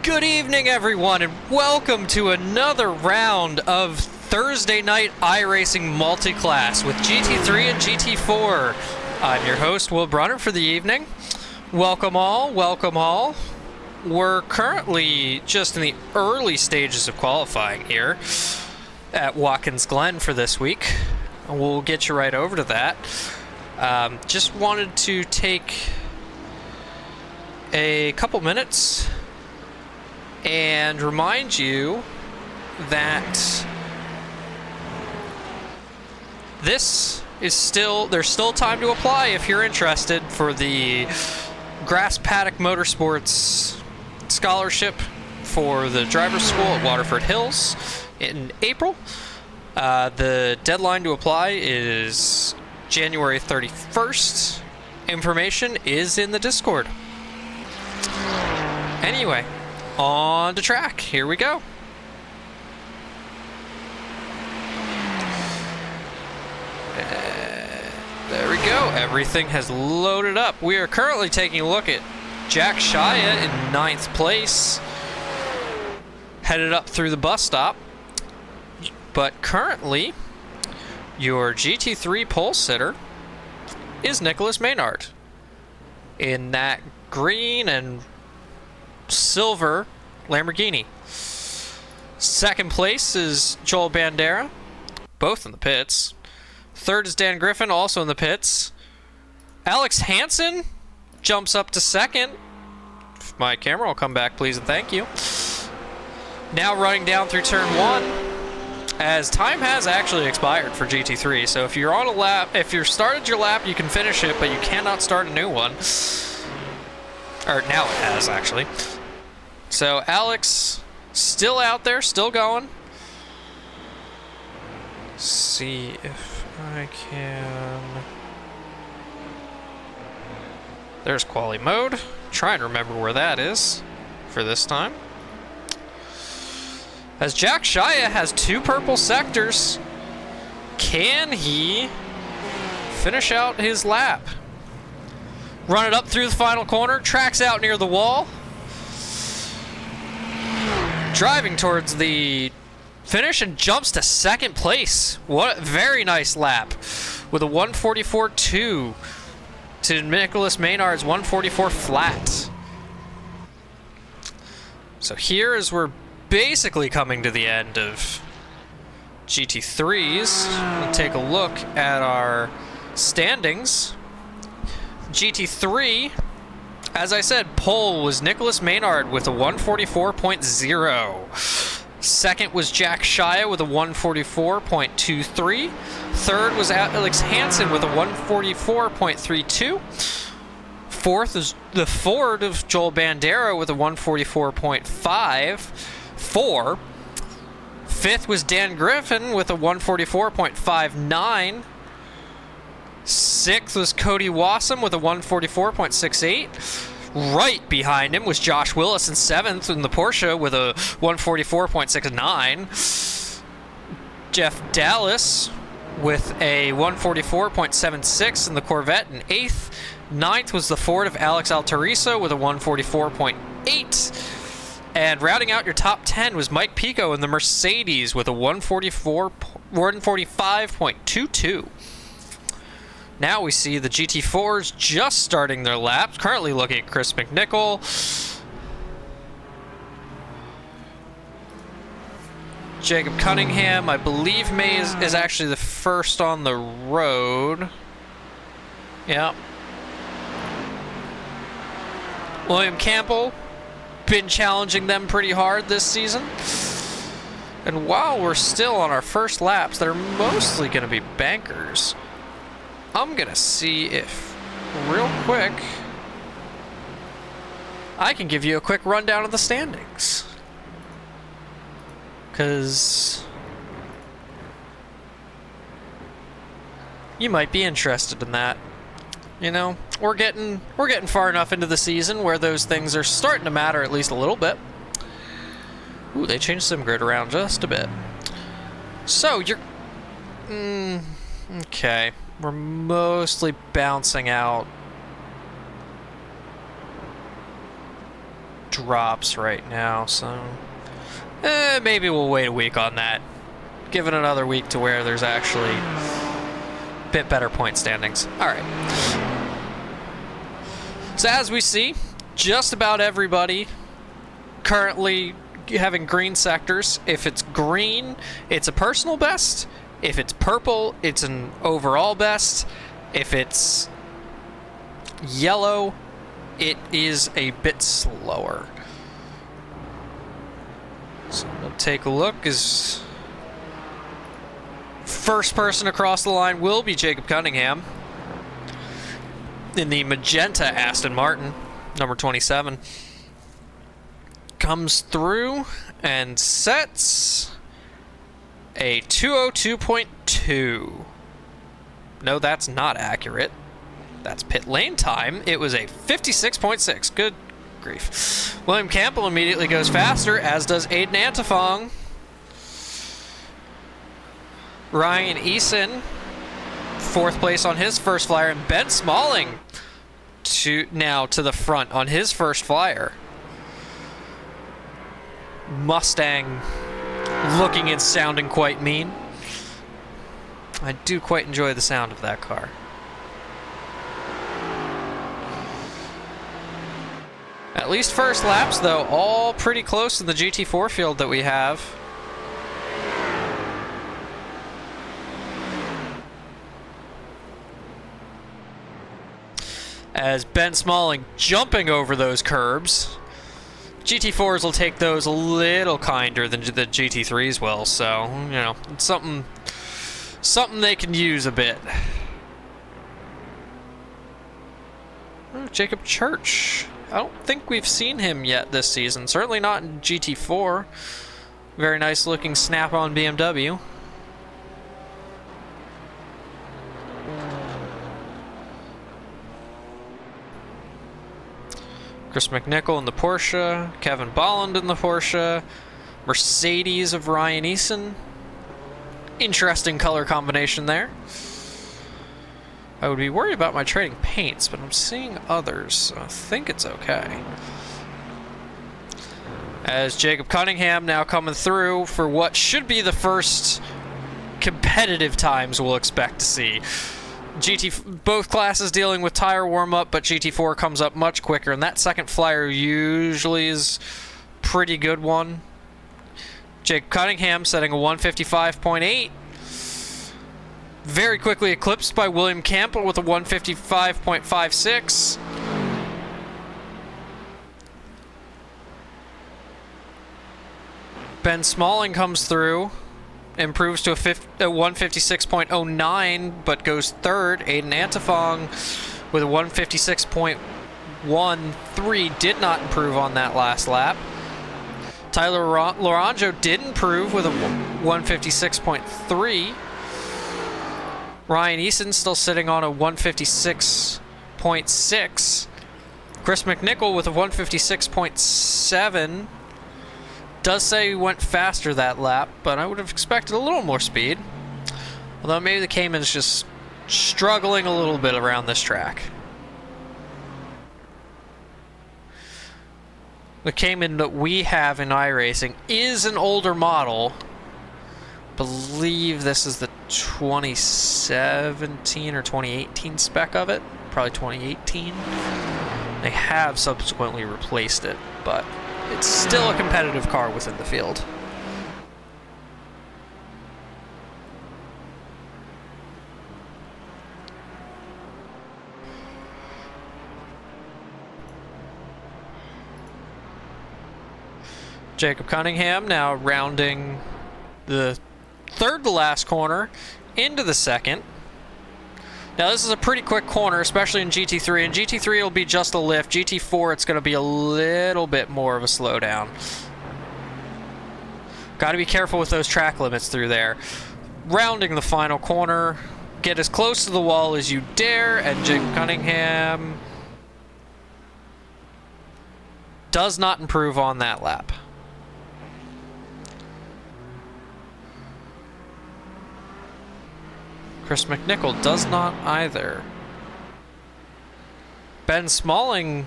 Good evening, everyone, and welcome to another round of Thursday night iRacing multi-class with GT3 and GT4. I'm your host, Will Brunner, for the evening. Welcome all, welcome all. We're currently just in the early stages of qualifying here at Watkins Glen for this week. We'll get you right over to that. Just wanted to take a couple minutes and remind you that this is there's still time to apply if you're interested for the Grass Paddock Motorsports scholarship for the driver's school at Waterford Hills in April. The deadline to apply is January 31st. Information is in the Discord. Anyway, on to track. Here we go. There we go. Everything has loaded up. We are currently taking a look at Jack Shia in 9th place, headed up through the bus stop. But currently, your GT3 pole sitter is Nicholas Maynard in that green and silver Lamborghini. Second place is Joel Bandera, both in the pits. Third is Dan Griffin, also in the pits. Alex Hansen jumps up to second. If my camera will come back, please and thank you. Now running down through turn 1, as time has actually expired for GT3. So if you're on a lap, if you started your lap, you can finish it, but you cannot start a new one. Or now it has, actually. So Alex still out there, still going. See if I can. There's quali mode. Trying to remember where that is for this time. As Jack Shia has 2 purple sectors, can he finish out his lap? Run it up through the final corner, tracks out near the wall. Driving towards the finish and jumps to second place. What a very nice lap with a 144.2 to Nicholas Maynard's 144 flat. So here is we're basically coming to the end of GT3s. We'll take a look at our standings. GT3, as I said, pole was Nicholas Maynard with a 144.0. Second was Jack Shia with a 144.23. Third was Alex Hansen with a 144.32. Fourth is the Ford of Joel Bandera with a 144.54. Fifth was Dan Griffin with a 144.59. Sixth was Cody Wassam with a 144.68. Right behind him was Josh Willis in 7th in the Porsche with a 144.69. Jeff Dallas with a 144.76 in the Corvette in 8th. 9th was the Ford of Alex Alteriso with a 144.8. And rounding out your top 10 was Mike Pico in the Mercedes with a 145.22. Now we see the GT4s just starting their laps, currently looking at Chris McNichol. Jacob Cunningham, I believe May is actually the first on the road. Yeah. William Campbell, been challenging them pretty hard this season. And while we're still on our first laps, that are mostly going to be bankers, I'm going to see if, real quick, I can give you a quick rundown of the standings. Because you might be interested in that. You know, we're getting far enough into the season where those things are starting to matter at least a little bit. Ooh, they changed SimGrid around just a bit. So you're okay. We're mostly bouncing out drops right now, so maybe we'll wait a week on that. Give it another week to where there's actually a bit better point standings. All right. So as we see, just about everybody currently having green sectors. If it's green, it's a personal best. If it's purple, it's an overall best. If it's yellow, it is a bit slower. So we'll take a look. As first person across the line will be Jacob Cunningham in the magenta Aston Martin, number 27. Comes through and sets a 202.2. No, that's not accurate. That's pit lane time. It was a 56.6. Good grief. William Campbell immediately goes faster, as does Aiden Antefong. Ryan Eason, fourth place on his first flyer, and Ben Smalling now to the front on his first flyer. Mustang looking and sounding quite mean. I do quite enjoy the sound of that car. At least first laps, though, all pretty close in the GT4 field that we have. As Ben Smalling jumping over those curbs. GT4s will take those a little kinder than the GT3s will, so, you know, it's something they can use a bit. Oh, Jacob Church. I don't think we've seen him yet this season. Certainly not in GT4. Very nice looking snap-on BMW. Chris McNichol in the Porsche, Kevin Bolland in the Porsche, Mercedes of Ryan Eason. Interesting color combination there. I would be worried about my trading paints, but I'm seeing others, so I think it's okay. As Jacob Cunningham now coming through for what should be the first competitive times we'll expect to see. Both classes dealing with tire warm-up, but GT4 comes up much quicker, and that second flyer usually is a pretty good one. Jake Cunningham setting a 155.8. Very quickly eclipsed by William Campbell with a 155.56. Ben Smalling comes through. Improves to a 156.09, but goes third. Aiden Antefong with a 156.13 did not improve on that last lap. Tyler Loranjo did improve with a 156.3. Ryan Eason still sitting on a 156.6. Chris McNichol with a 156.7. Does say he went faster that lap, but I would have expected a little more speed. Although maybe the Cayman's just struggling a little bit around this track. The Cayman that we have in iRacing is an older model. I believe this is the 2017 or 2018 spec of it. Probably 2018. They have subsequently replaced it, but it's still a competitive car within the field. Jacob Cunningham now rounding the third to last corner into the second. Now this is a pretty quick corner, especially in GT3. In GT3 it'll be just a lift. GT4 it's going to be a little bit more of a slowdown. Got to be careful with those track limits through there. Rounding the final corner, get as close to the wall as you dare, and Jacob Cunningham does not improve on that lap. Chris McNichol does not either. Ben Smalling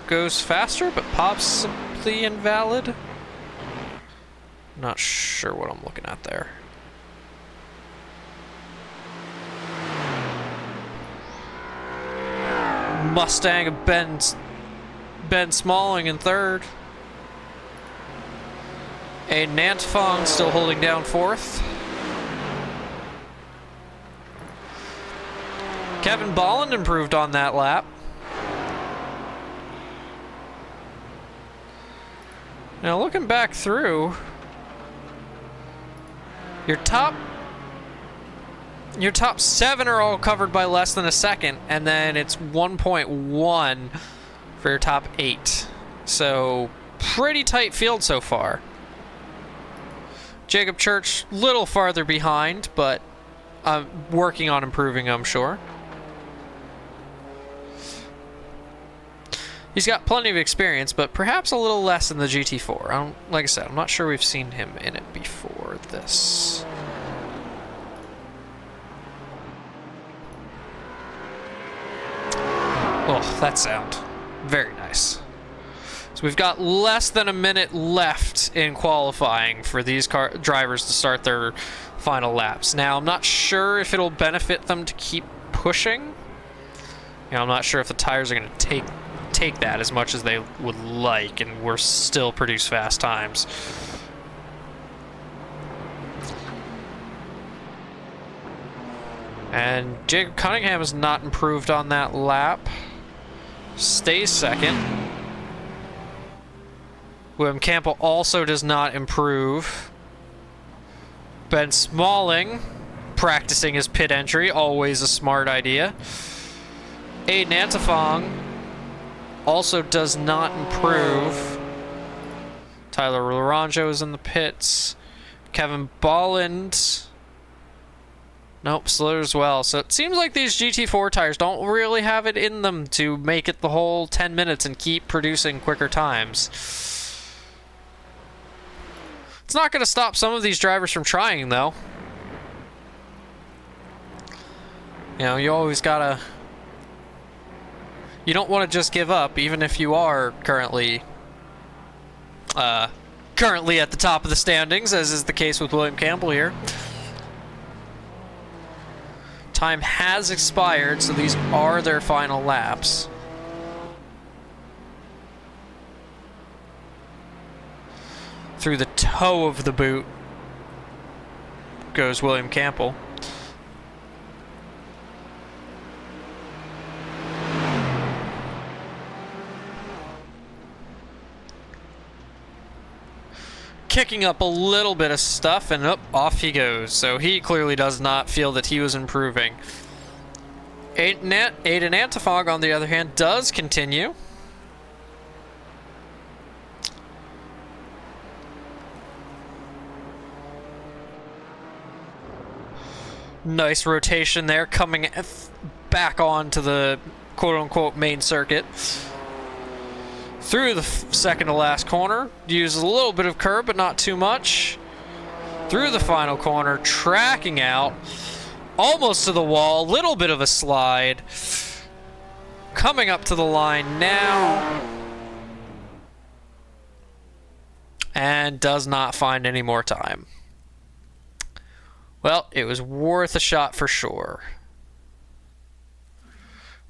goes faster, but possibly invalid. Not sure what I'm looking at there. Mustang of Ben Smalling in third. Aiden Antefong still holding down fourth. Kevin Bolland improved on that lap. Now looking back through, your top 7 are all covered by less than a second, and then it's 1.1 for your top 8. So pretty tight field so far. Jacob Church little farther behind, but I'm working on improving, I'm sure. He's got plenty of experience, but perhaps a little less in the GT4. Like I said, I'm not sure we've seen him in it before this. Oh, that sound. Very nice. So we've got less than a minute left in qualifying for these drivers to start their final laps. Now, I'm not sure if it'll benefit them to keep pushing. You know, I'm not sure if the tires are going to take that as much as they would like, and we're still produce fast times. And Jacob Cunningham has not improved on that lap. Stays second. William Campbell also does not improve. Ben Smalling practicing his pit entry, always a smart idea. Aiden Antefong also does not improve. Tyler Laranjo is in the pits. Kevin Bolland, nope, slow as well. So it seems like these GT4 tires don't really have it in them to make it the whole 10 minutes and keep producing quicker times. It's not going to stop some of these drivers from trying, though. You know, you always gotta... You don't want to just give up, even if you are currently at the top of the standings, as is the case with William Campbell here. Time has expired, so these are their final laps. Through the toe of the boot goes William Campbell. Kicking up a little bit of stuff, and off he goes. So he clearly does not feel that he was improving. Aiden Antefong, on the other hand, does continue. Nice rotation there, coming back onto the quote-unquote main circuit. Through the second to last corner, uses a little bit of curb, but not too much. Through the final corner, tracking out, almost to the wall, little bit of a slide. Coming up to the line now. And does not find any more time. Well, it was worth a shot for sure.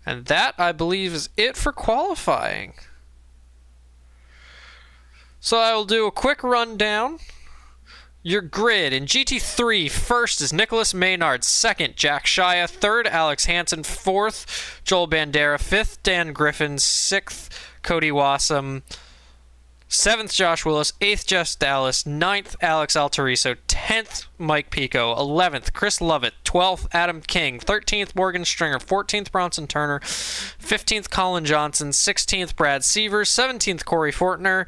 And that, I believe, is it for qualifying. So I will do a quick rundown. Your grid in GT3, first is Nicholas Maynard, second Jack Shia, third Alex Hansen, fourth Joel Bandera, fifth Dan Griffin, sixth Cody Wassam, seventh Josh Willis, eighth Jess Dallas, ninth Alex Alteriso, 10th Mike Pico, 11th Chris Lovett, 12th Adam King, 13th Morgan Stringer, 14th Bronson Turner, 15th Colin Johnson, 16th Brad Sievers, 17th Corey Fortner,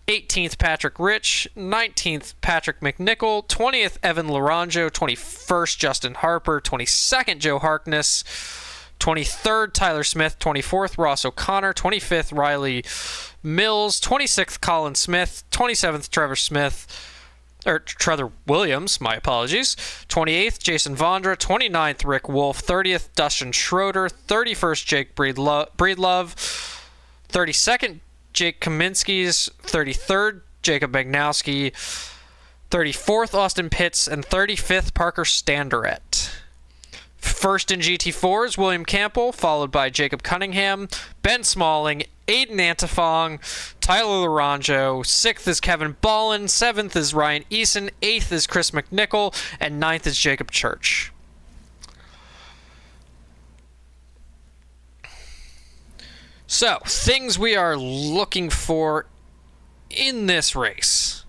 18th Patrick Rich, 19th Patrick McNichol, 20th Evan Laranjo, 21st Justin Harper, 22nd Joe Harkness, 23rd Tyler Smith, 24th Ross O'Connor, 25th Riley Mills, 26th Colin Smith, 27th Trevor Williams, my apologies, 28th Jason Vondra, 29th Rick Wolf, 30th Dustin Schroeder, 31st Jake Breedlove, 32nd, Jake Kaminsky's 33rd, Jacob Bagnowski, 34th, Austin Pitts, and 35th, Parker Standeret. First in GT4 is William Campbell, followed by Jacob Cunningham, Ben Smalling, Aiden Antifong, Tyler Laranjo. 6th is Kevin Ballin, 7th is Ryan Eason, 8th is Chris McNichol, and 9th is Jacob Church. So, things we are looking for in this race.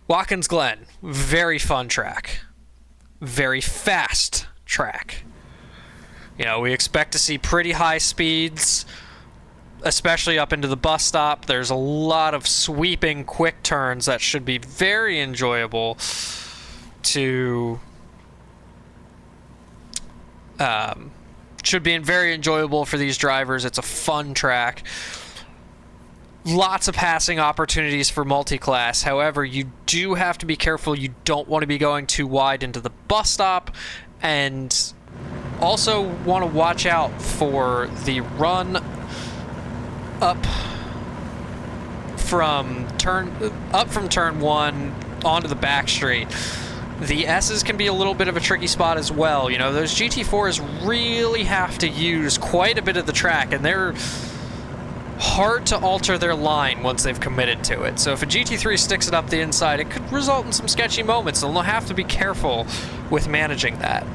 Watkins Glen, very fun track. Very fast track. You know, we expect to see pretty high speeds, especially up into the bus stop. There's a lot of sweeping quick turns that should be very enjoyable to very enjoyable for these drivers. It's a fun track. Lots of passing opportunities for multi-class. However, you do have to be careful. You don't want to be going too wide into the bus stop, and also want to watch out for the run up from turn 1 onto the back straight. The S's can be a little bit of a tricky spot as well. You know, those GT4s really have to use quite a bit of the track, and they're hard to alter their line once they've committed to it. So if a GT3 sticks it up the inside, it could result in some sketchy moments, and they'll have to be careful with managing that.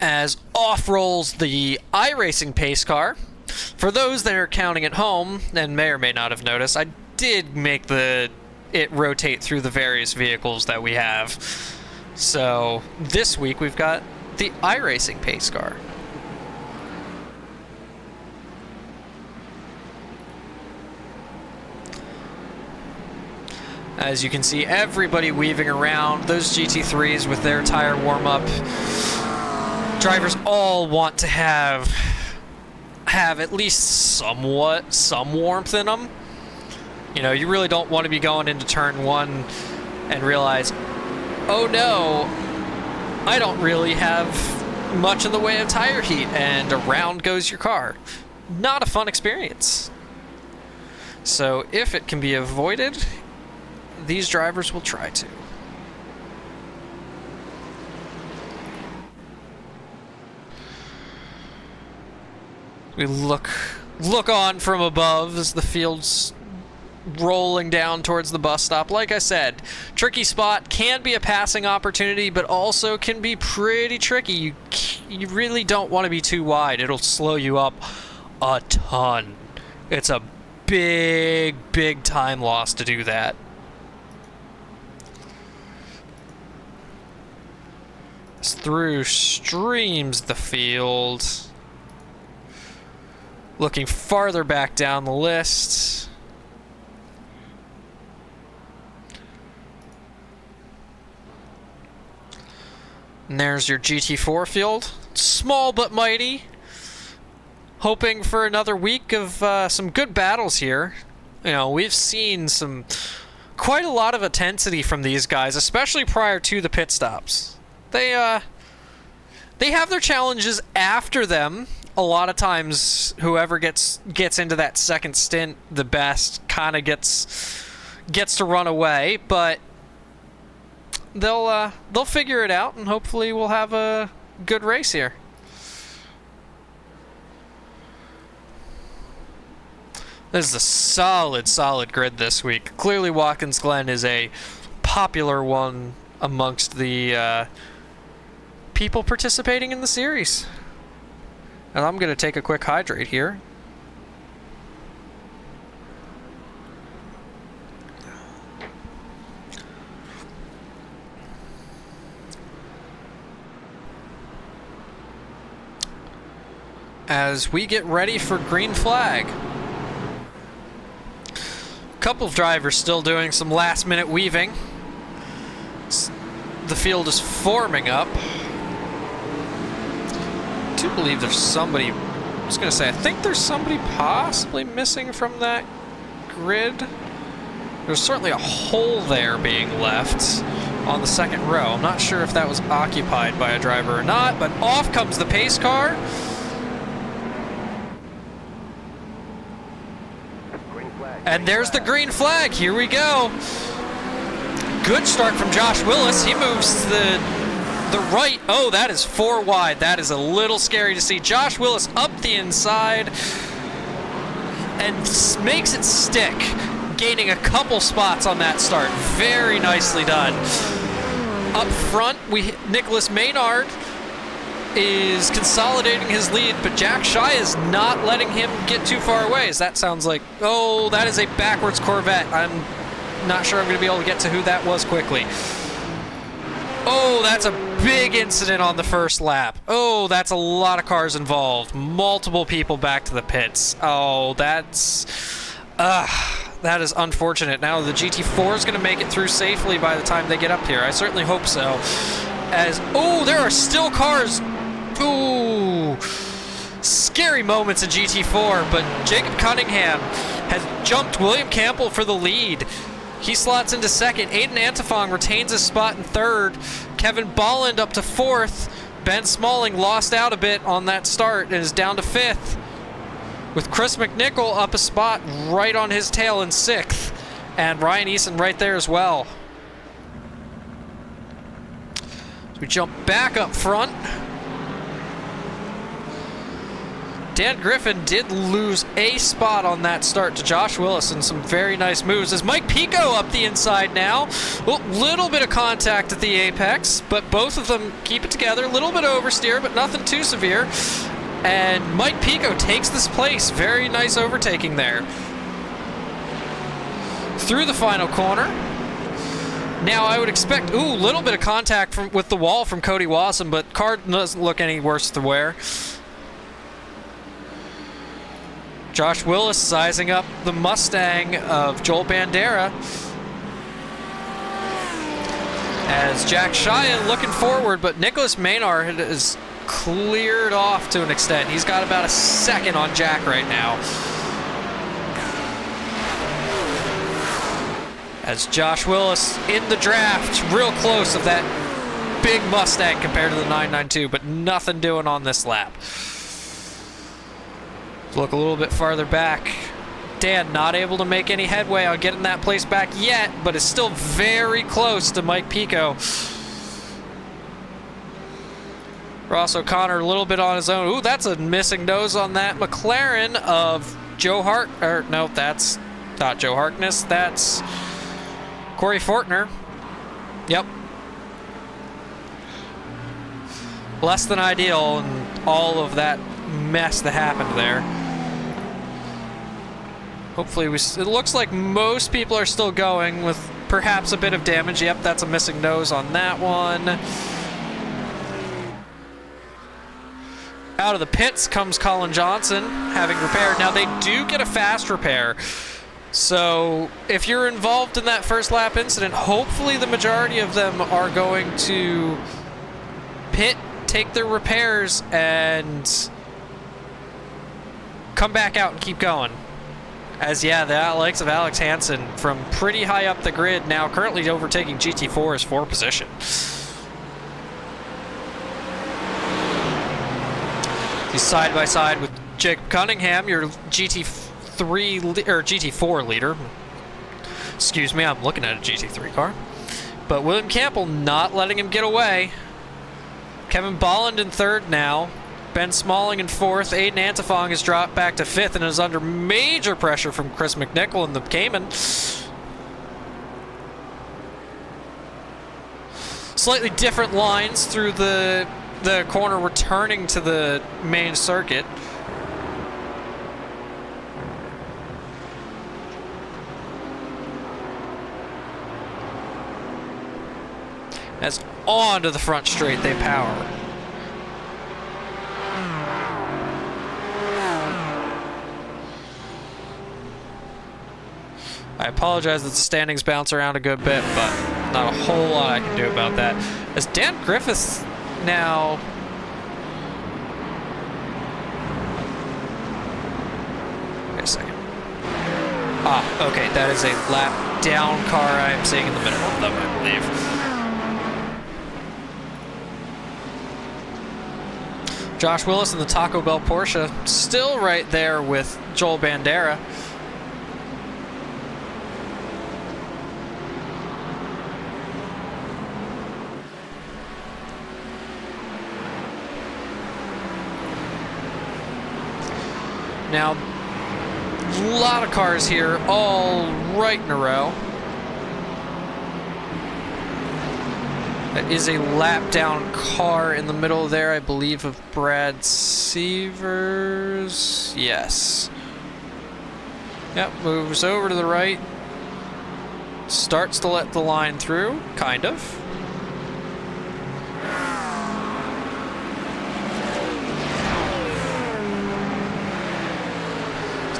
As off rolls the iRacing pace car. For those that are counting at home, and may or may not have noticed, I did make it rotate through the various vehicles that we have. So this week we've got the iRacing pace car. As you can see, everybody weaving around, those GT3s with their tire warm-up. Drivers all want to have at least some warmth in them. You know, you really don't want to be going into turn 1 and realize, oh no, I don't really have much in the way of tire heat, and around goes your car. Not a fun experience. So if it can be avoided, these drivers will try to. We look on from above as the field's rolling down towards the bus stop. Like I said, tricky spot, can be a passing opportunity, but also can be pretty tricky. You really don't want to be too wide. It'll slow you up a ton. It's a big time loss to do that. Through streams the field. Looking farther back down the list. And there's your GT4 field. Small but mighty. Hoping for another week of some good battles here. You know, we've seen quite a lot of intensity from these guys, especially prior to the pit stops. They have their challenges after them. A lot of times, whoever gets into that second stint the best kind of gets to run away, but they'll figure it out, and hopefully we'll have a good race here. This is a solid grid this week. Clearly, Watkins Glen is a popular one amongst the people participating in the series. And I'm going to take a quick hydrate here. As we get ready for green flag. A couple of drivers still doing some last minute weaving. The field is forming up. I do believe there's somebody I was going to say, I think there's somebody possibly missing from that grid. There's certainly a hole there being left on the second row. I'm not sure if that was occupied by a driver or not, but off comes the pace car. And there's the green flag. Here we go. Good start from Josh Willis. He moves to the right. Oh, that is 4 wide. That is a little scary to see. Josh Willis up the inside and makes it stick, gaining a couple spots on that start. Very nicely done. Up front, Nicholas Maynard is consolidating his lead, but Jack Shia is not letting him get too far away, as that sounds like, oh, that is a backwards Corvette. I'm not sure I'm going to be able to get to who that was quickly. Oh, that's a big incident on the first lap. Oh, that's a lot of cars involved. Multiple people back to the pits. Oh, that is unfortunate. Now the GT4 is going to make it through safely by the time they get up here. I certainly hope so. Oh, there are still cars. Ooh, scary moments in GT4, but Jacob Cunningham has jumped William Campbell for the lead. He slots into second. Aiden Antifong retains his spot in third. Kevin Bolland up to fourth. Ben Smalling lost out a bit on that start and is down to fifth, with Chris McNichol up a spot right on his tail in sixth, and Ryan Eason right there as well. So we jump back up front. Dan Griffin did lose a spot on that start to Josh Willis, and some very nice moves as Mike Pico up the inside now. A little bit of contact at the apex, but both of them keep it together. A little bit oversteer, but nothing too severe. And Mike Pico takes this place. Very nice overtaking there. Through the final corner. Now I would expect, a little bit of contact with the wall from Cody Wasson, but car doesn't look any worse to wear. Josh Willis sizing up the Mustang of Joel Bandera. As Jack Shia looking forward, but Nicholas Maynard is cleared off to an extent. He's got about a second on Jack right now. As Josh Willis in the draft, real close of that big Mustang compared to the 992, but nothing doing on this lap. Look a little bit farther back. Dan not able to make any headway on getting that place back yet, but is still very close to Mike Pico. Ross O'Connor a little bit on his own. Ooh, that's a missing nose on that McLaren of Joe Hart. Or no, that's not Joe Harkness. That's Corey Fortner. Yep. Less than ideal, and all of that mess that happened there. Hopefully, it looks like most people are still going with perhaps a bit of damage. Yep, that's a missing nose on that one. Out of the pits comes Colin Johnson, having repaired. Now, they do get a fast repair. So, if you're involved in that first lap incident, hopefully the majority of them are going to pit, take their repairs, and come back out and keep going. As, yeah, the likes of Alex Hansen from pretty high up the grid, now currently overtaking GT4's 4 position. He's side by side with Jacob Cunningham, your GT4 leader. Excuse me, I'm looking at a GT3 car. But William Campbell not letting him get away. Kevin Bolland in third now. Ben Smalling in fourth. Aiden Antifong has dropped back to fifth and is under major pressure from Chris McNichol in the Cayman. Slightly different lines through the corner returning to the main circuit. As on to the front straight they power. I apologize that the standings bounce around a good bit, but not a whole lot I can do about that. As Dan Griffith now Ah, okay, that is a lap down car I'm seeing in the middle of them, I believe. Josh Willis in the Taco Bell Porsche, still right there with Joel Bandera. Now, a lot of cars here, all right in a row. That is a lap down car in the middle there, I believe, of Brad Severs. Yes. Yep, moves over to the right. Starts to let the line through, kind of.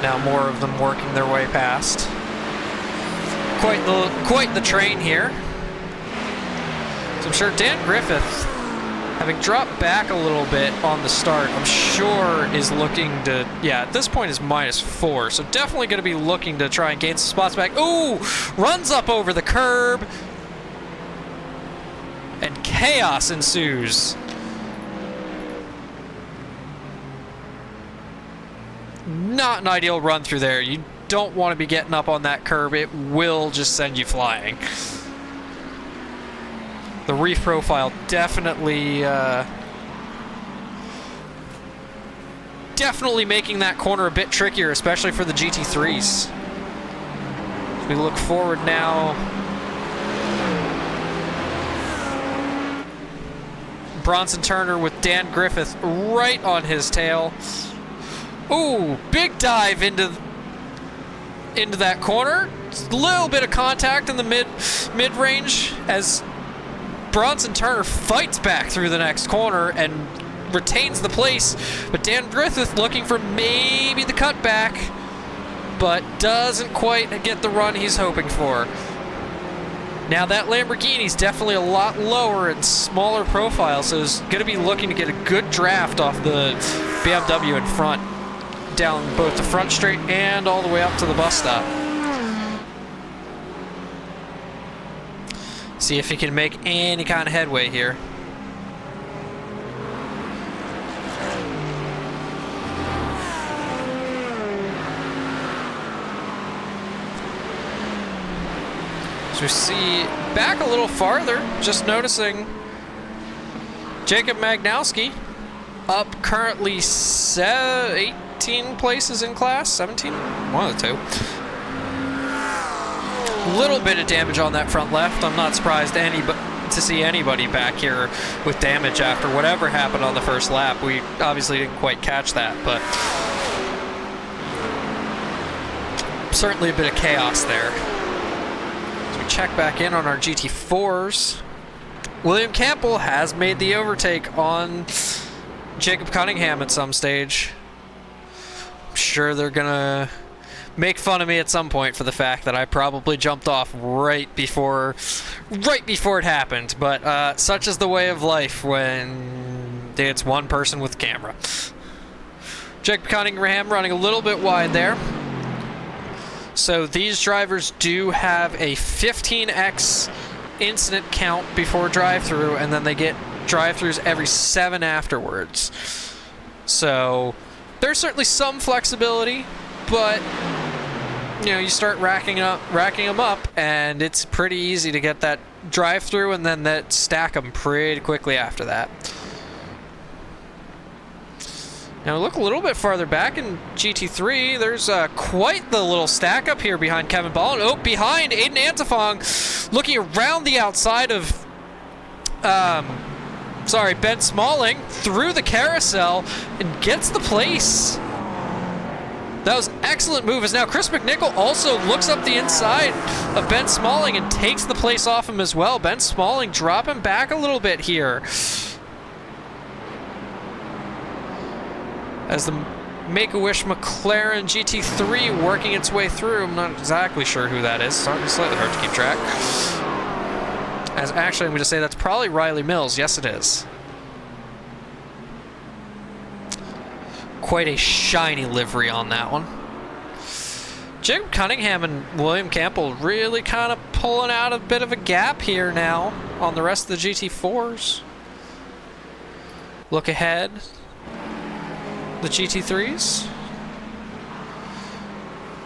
Now more of them working their way past. Quite the train here. So I'm sure Dan Griffith, having dropped back a little bit on the start, I'm sure is looking to, yeah, at this point is -4, so definitely going to be looking to try and gain some spots back. Ooh, runs up over the curb, and chaos ensues. Not an ideal run through there. You don't want to be getting up on that curb. It will just send you flying. The reef profile definitely making that corner a bit trickier, especially for the GT3s. As we look forward now. Bronson Turner with Dan Griffith right on his tail. Ooh, big dive into that corner. A little bit of contact in the mid-range as Bronson Turner fights back through the next corner and retains the place. But Dan Griffith looking for maybe the cutback, but doesn't quite get the run he's hoping for. Now that Lamborghini's definitely a lot lower and smaller profile, so he's going to be looking to get a good draft off the BMW in front, down both the front straight and all the way up to the bus stop. See if he can make any kind of headway here. So we see back a little farther, just noticing Jacob Magnowski up currently 18 places in class, 17? One of the two. Little bit of damage on that front left. I'm not surprised to see anybody back here with damage after whatever happened on the first lap. We obviously didn't quite catch that, but certainly a bit of chaos there. So we check back in on our GT4s. William Campbell has made the overtake on Jacob Cunningham at some stage. I'm sure they're gonna make fun of me at some point for the fact that I probably jumped off right before it happened, but such is the way of life when it's one person with camera. Jacob Cunningham running a little bit wide there. So these drivers do have a 15x incident count before drive-through, and then they get drive-throughs every 7 afterwards. So there's certainly some flexibility, but you know, you start racking them up, and it's pretty easy to get that drive-through and then that stack them pretty quickly after that. Now look a little bit farther back in GT3. There's quite the little stack up here behind Kevin Ball. Oh, behind Aiden Antefong, looking around the outside of Ben Smalling through the carousel and gets the place. That was an excellent move, as now Chris McNichol also looks up the inside of Ben Smalling and takes the place off him as well. Ben Smalling dropping back a little bit here, as the Make-A-Wish McLaren GT3 working its way through. I'm not exactly sure who that is. Slightly hard to keep track. As actually, I'm going to say that's probably Riley Mills. Yes, it is. Quite a shiny livery on that one. Jacob Cunningham and William Campbell really kind of pulling out a bit of a gap here now on the rest of the GT4s. Look ahead. The GT3s.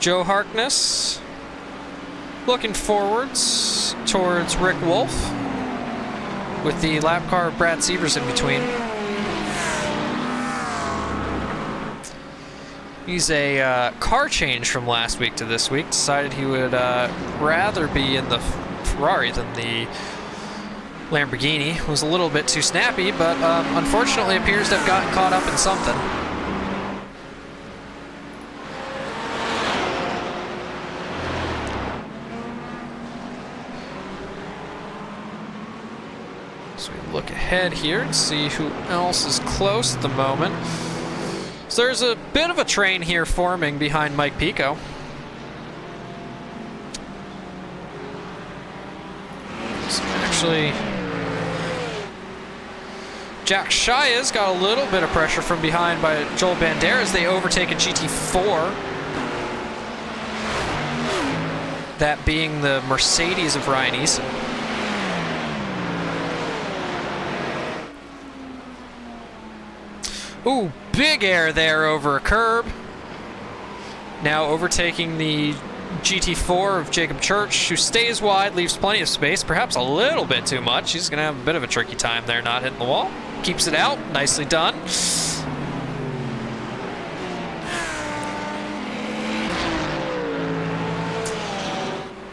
Joe Harkness looking forwards towards Rick Wolf with the lap car of Brad Sievers in between. He's a car change from last week to this week. Decided he would rather be in the Ferrari than the Lamborghini. Was a little bit too snappy, but unfortunately appears to have gotten caught up in something. So we look ahead here and see who else is close at the moment. So there's a bit of a train here forming behind Mike Pico. So actually, Jack Shia's got a little bit of pressure from behind by Joel Bandera as they overtake a GT4. That being the Mercedes of Ryan Eason. Ooh, big air there over a curb. Now overtaking the GT4 of Jacob Church, who stays wide, leaves plenty of space, perhaps a little bit too much. He's going to have a bit of a tricky time there, not hitting the wall. Keeps it out, nicely done.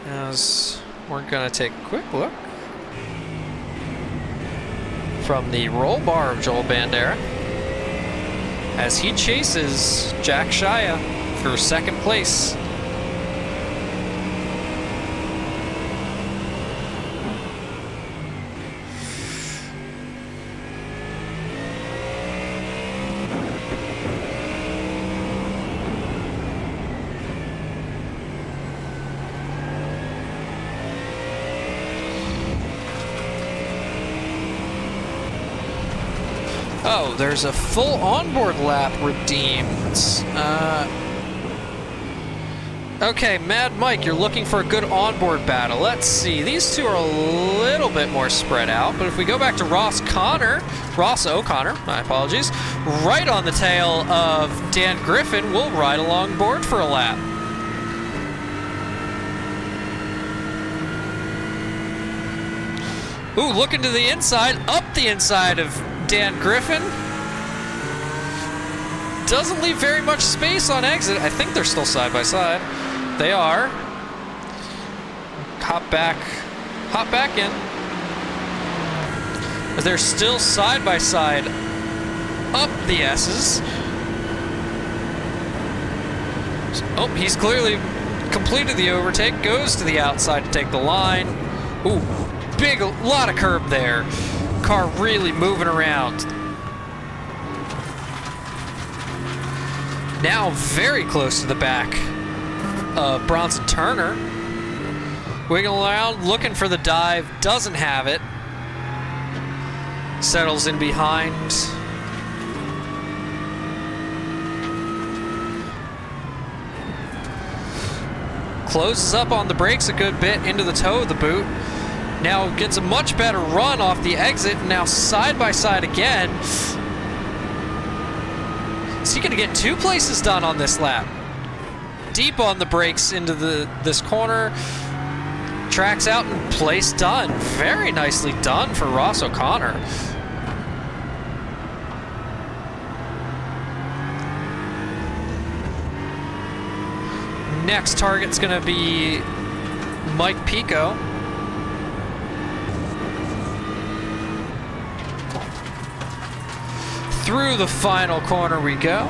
As we're going to take a quick look from the roll bar of Joel Bandera, as he chases Jack Shia for second place. Oh, there's a full onboard lap redeemed. Okay, Mad Mike, you're looking for a good onboard battle. Let's see. These two are a little bit more spread out, but if we go back to Ross O'Connor, my apologies, right on the tail of Dan Griffin, we'll ride along board for a lap. Ooh, looking to the inside, up the inside of Dan Griffin. Doesn't leave very much space on exit. I think they're still side by side. They are. Hop back in. But they're still side by side up the S's. Oh, he's clearly completed the overtake, goes to the outside to take the line. Ooh, lot of curb there. Car really moving around. Now very close to the back of Bronson Turner. Wiggling around, looking for the dive, doesn't have it. Settles in behind. Closes up on the brakes a good bit into the toe of the boot. Now gets a much better run off the exit, now side by side again. Is he gonna get two places done on this lap? Deep on the brakes into this corner. Tracks out and place done. Very nicely done for Ross O'Connor. Next target's gonna be Mike Pico. Through the final corner we go.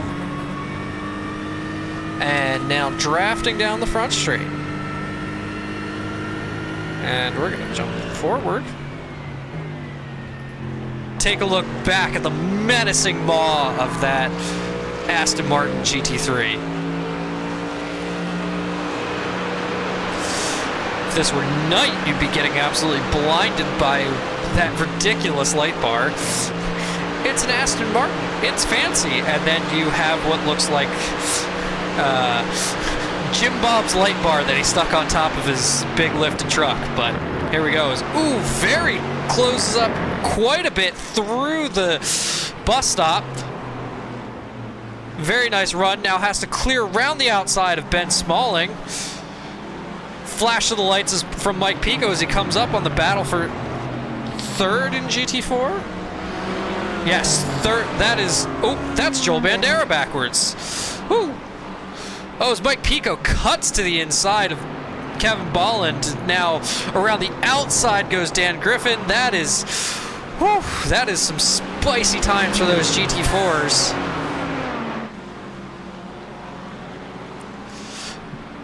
And now drafting down the front straight. And we're gonna jump forward. Take a look back at the menacing maw of that Aston Martin GT3. If this were night, you'd be getting absolutely blinded by that ridiculous light bar. It's an Aston Martin. It's fancy. And then you have what looks like Jim Bob's light bar that he stuck on top of his big lifted truck. But here we go. Ooh, very closes up quite a bit through the bus stop. Very nice run. Now has to clear around the outside of Ben Smalling. Flash of the lights is from Mike Pico as he comes up on the battle for third in GT4. Yes, third. That is. Oh, that's Joel Bandera backwards. Woo. Oh, as Mike Pico cuts to the inside of Kevin Bolland. Now around the outside goes Dan Griffin. That is. Whew, that is some spicy times for those GT4s.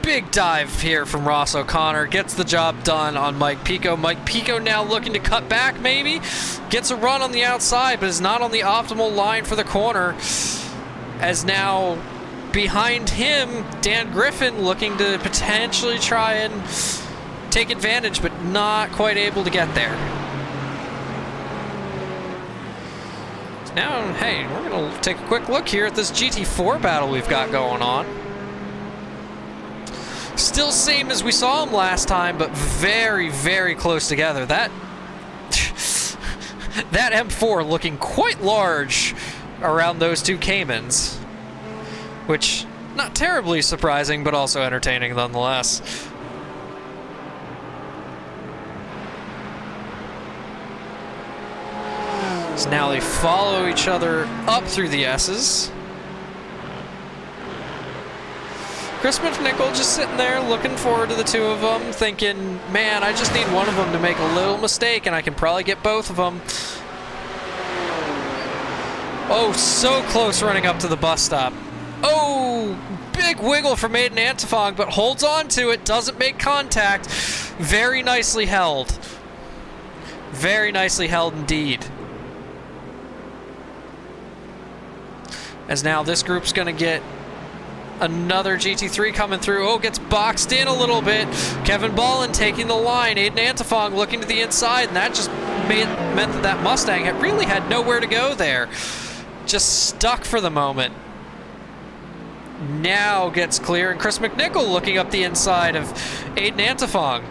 Big dive here from Ross O'Connor. Gets the job done on Mike Pico. Mike Pico now looking to cut back maybe. Gets a run on the outside, but is not on the optimal line for the corner. As now behind him, Dan Griffin looking to potentially try and take advantage, but not quite able to get there. So now, hey, we're going to take a quick look here at this GT4 battle we've got going on. Still same as we saw him last time, but very, very close together. That M4 looking quite large around those two Caymans, which not terribly surprising, but also entertaining nonetheless. So now they follow each other up through the S's. Chris McNichol just sitting there looking forward to the two of them, thinking, man, I just need one of them to make a little mistake and I can probably get both of them. Oh, so close running up to the bus stop. Oh, big wiggle from Aiden Antefong, but holds on to it, doesn't make contact. Very nicely held. Very nicely held indeed. As now this group's going to get another GT3 coming through. Oh, gets boxed in a little bit. Kevin Bolland taking the line. Aiden Antefong looking to the inside, and that just meant that Mustang really had nowhere to go there. Just stuck for the moment. Now gets clear, and Chris McNichol looking up the inside of Aiden Antefong,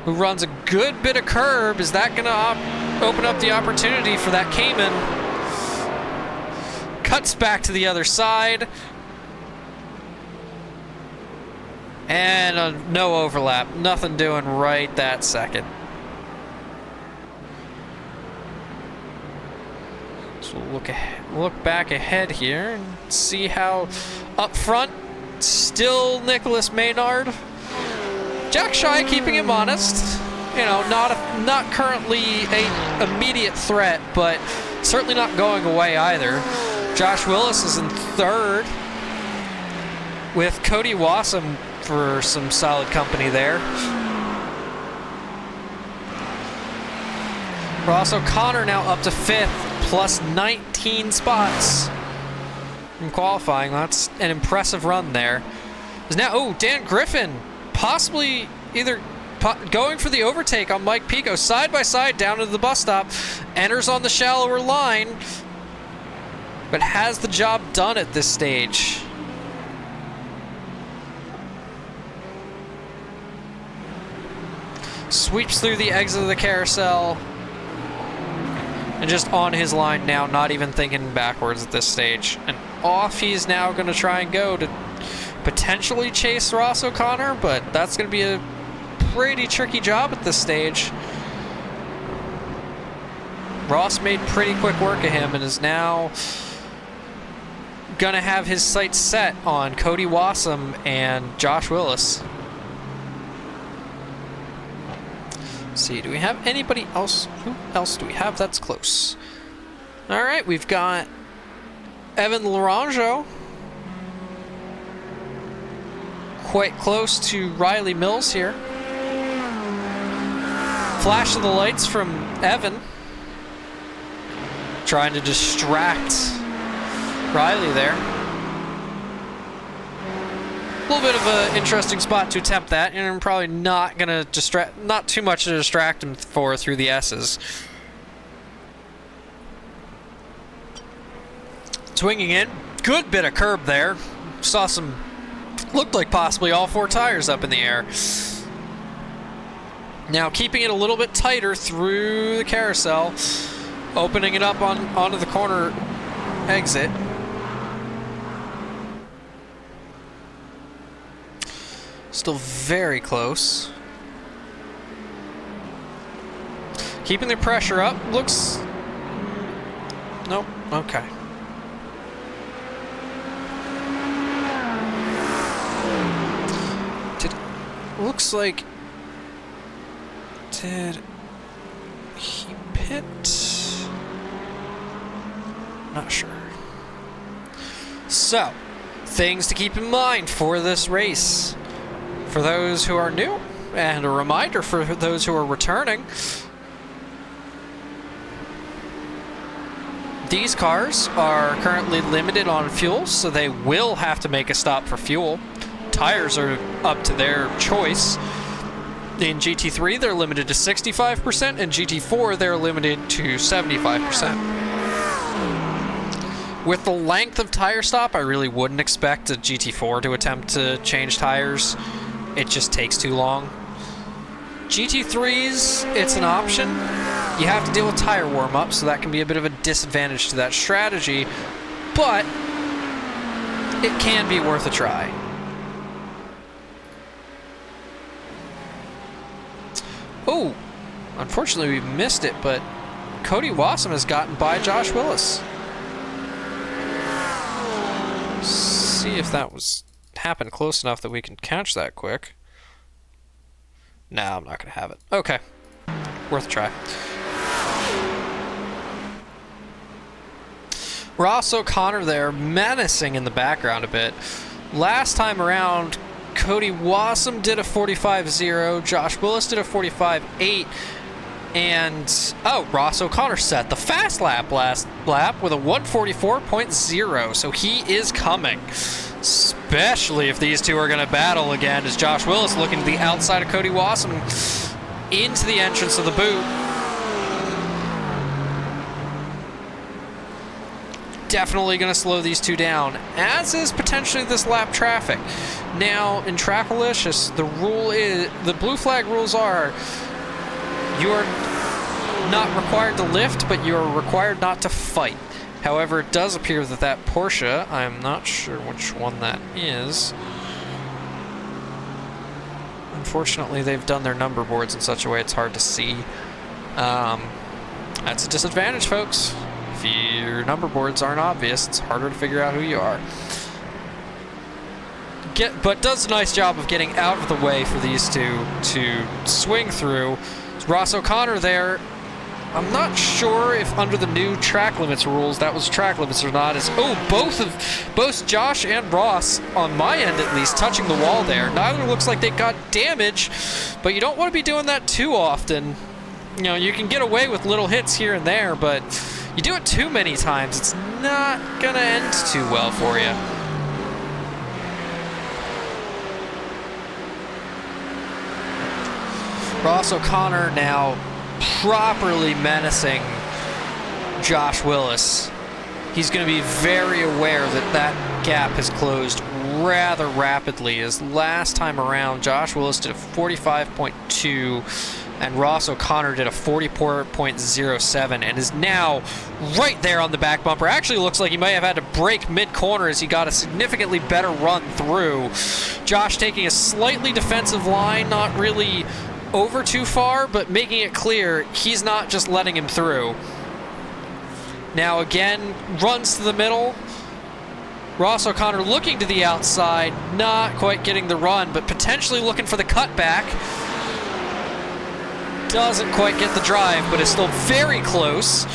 who runs a good bit of curb. Is that going to open up the opportunity for that Cayman? Cuts back to the other side. And no overlap. Nothing doing right that second. So look back ahead here and see how up front, still Nicholas Maynard. Jack Shy keeping him honest. You know, not currently a immediate threat, but certainly not going away either. Josh Willis is in third, with Cody Wassam for some solid company there. Ross O'Connor now up to fifth, plus 19 spots from qualifying. That's an impressive run there. Is now, oh, Dan Griffin possibly either going for the overtake on Mike Pico, side by side down to the bus stop, enters on the shallower line, but has the job done at this stage. Sweeps through the exit of the carousel and just on his line now, not even thinking backwards at this stage. And off he's now going to try and go to potentially chase Ross O'Connor, but that's going to be a pretty tricky job at this stage. Ross made pretty quick work of him and is now going to have his sights set on Cody Wassam and Josh Willis. See, do we have anybody else? Who else do we have that's close? All right, we've got Evan Laranjo, quite close to Riley Mills here. Flash of the lights from Evan, trying to distract Riley there. A little bit of an interesting spot to attempt that, and I'm probably not gonna not too much to distract him for through the S's. Swinging in, good bit of curb there. Saw some Looked like possibly all 4 tires up in the air. Now keeping it a little bit tighter through the carousel, opening it up onto the corner exit. Still very close. Keeping the pressure up. Looks... Nope. Okay. Looks like... Did he pit? Not sure. So, things to keep in mind for this race. For those who are new, and a reminder for those who are returning, these cars are currently limited on fuel, so they will have to make a stop for fuel. Tires are up to their choice. In GT3, they're limited to 65%, and GT4, they're limited to 75%. With the length of tire stop, I really wouldn't expect a GT4 to attempt to change tires. It just takes too long. GT3s, it's an option. You have to deal with tire warm-up, so that can be a bit of a disadvantage to that strategy, but it can be worth a try. Oh, unfortunately we missed it, but Cody Wassam has gotten by Josh Willis. See if that happened close enough that we can catch that quick. No, I'm not going to have it. Okay. Worth a try. Ross O'Connor there, menacing in the background a bit. Last time around, Cody Wassam did a 45.0, Josh Willis did a 45.8, and, Ross O'Connor set the fast lap last lap with a 144.0, so he is coming. Especially if these two are going to battle again, as Josh Willis looking to the outside of Cody Wassam into the entrance of the boot. Definitely going to slow these two down, as is potentially this lap traffic. Now, in Trackalicious, the rule is, the blue flag rules are, you are not required to lift, but you are required not to fight. However, it does appear that that Porsche, I'm not sure which one that is. Unfortunately, they've done their number boards in such a way it's hard to see. That's a disadvantage, folks. If your number boards aren't obvious, it's harder to figure out who you are. But does a nice job of getting out of the way for these two to swing through. Ross O'Connor there. I'm not sure if under the new track limits rules that was track limits or not. Both Josh and Ross, on my end at least, touching the wall there. Neither looks like they got damage, but you don't want to be doing that too often. You know, you can get away with little hits here and there, but you do it too many times, it's not gonna end too well for you. Ross O'Connor now properly menacing Josh Willis. He's going to be very aware that that gap has closed rather rapidly, as last time around Josh Willis did a 45.2 and Ross O'Connor did a 44.07 and is now right there on the back bumper. Actually looks like he may have had to brake mid-corner as he got a significantly better run through. Josh taking a slightly defensive line, not really over too far, but making it clear he's not just letting him through. Now again, runs to the middle. Ross O'Connor looking to the outside, not quite getting the run, but potentially looking for the cutback. Doesn't quite get the drive, but is still very close.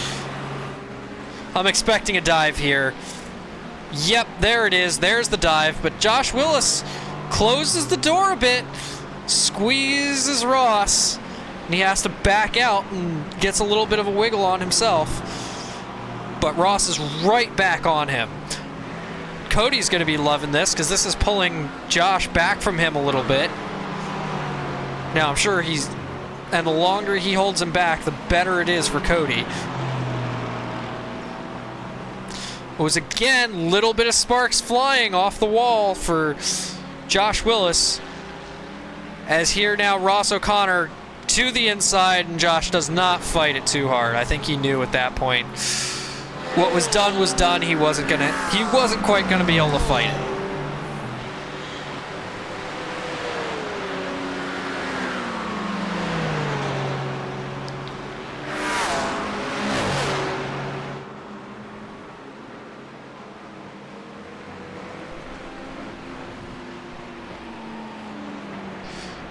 I'm expecting a dive here. Yep, there it is. There's the dive, but Josh Willis closes the door a bit, squeezes Ross, and he has to back out and gets a little bit of a wiggle on himself. But Ross is right back on him. Cody's going to be loving this because this is pulling Josh back from him a little bit. Now, I'm sure he's... And the longer he holds him back, the better it is for Cody. It was, again, a little bit of sparks flying off the wall for Josh Willis, as here now Ross O'Connor to the inside, and Josh does not fight it too hard. I think he knew at that point what was done was done. He wasn't quite gonna be able to fight it.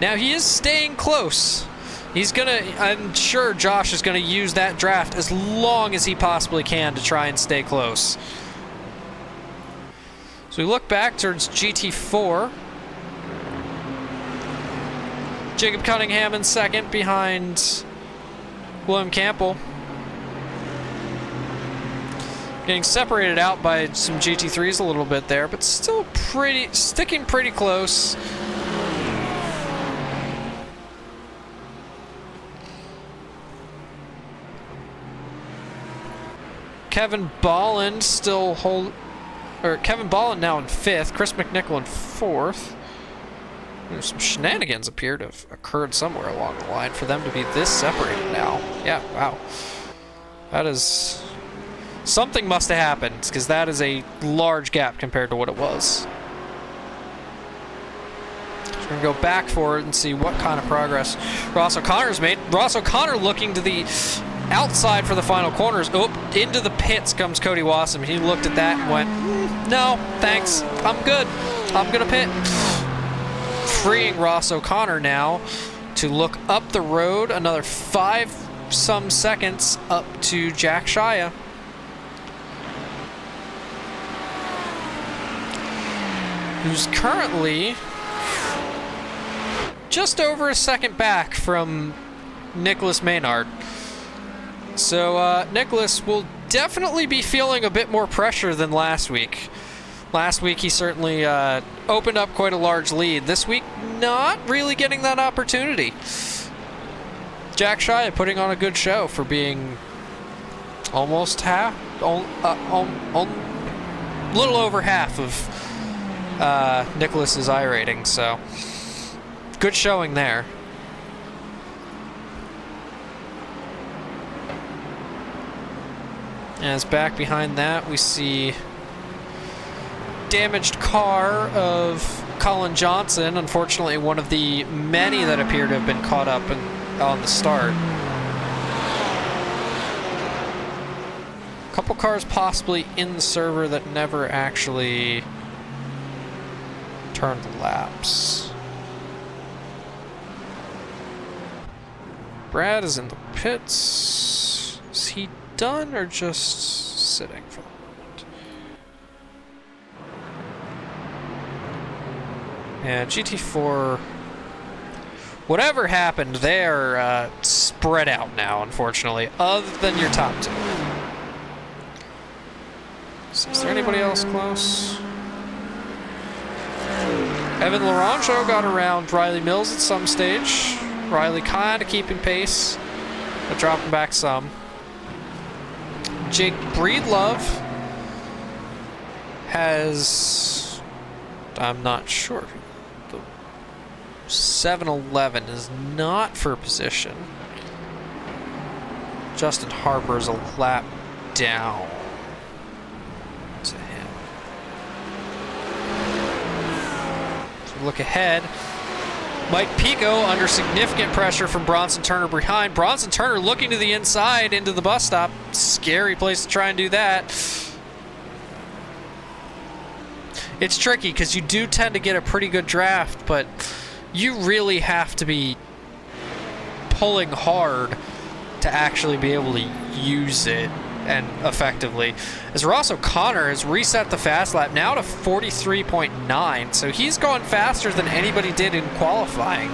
Now he is staying close. I'm sure Josh is gonna use that draft as long as he possibly can to try and stay close. So we look back towards GT4. Jacob Cunningham in second behind William Campbell. Getting separated out by some GT3s a little bit there, but still sticking pretty close. Kevin Bolland Kevin Bolland now in 5th, Chris McNichol in 4th. There's some shenanigans appear to have occurred somewhere along the line for them to be this separated now. Yeah, wow. That is... something must have happened, because that is a large gap compared to what it was. So we're going to go back for it and see what kind of progress Ross O'Connor's made. Ross O'Connor looking to the outside for the final corners. Oh, into the pits comes Cody Wassam. He looked at that and went, no, thanks. I'm good. I'm going to pit. Freeing Ross O'Connor now to look up the road another 5-some seconds up to Jack Shia. Who's currently just over a second back from Nicholas Maynard. So Nicholas will definitely be feeling a bit more pressure than last week. Last week he certainly opened up quite a large lead. This week, not really getting that opportunity. Jack Shia putting on a good show for being almost half, little over half of Nicholas's iRating. So good showing there. As back behind that, we see damaged car of Colin Johnson. Unfortunately, one of the many that appear to have been caught up on the start. A couple cars possibly in the server that never actually turned the laps. Brad is in the pits. Is he done or just sitting for the moment? Yeah, GT4, whatever happened, they're spread out now, unfortunately, other than your top two. So is there anybody else close? Evan Laranjo got around Riley Mills at some stage. Riley kind of keeping pace, but dropping back some. Jake Breedlove has, I'm not sure, the 7-11 is not for position. Justin Harper is a lap down to him. So look ahead. Mike Pico under significant pressure from Bronson Turner behind. Bronson Turner looking to the inside into the bus stop. Scary place to try and do that. It's tricky because you do tend to get a pretty good draft, but you really have to be pulling hard to actually be able to use it and effectively. As Ross O'Connor has reset the fast lap now to 43.9, so he's gone faster than anybody did in qualifying.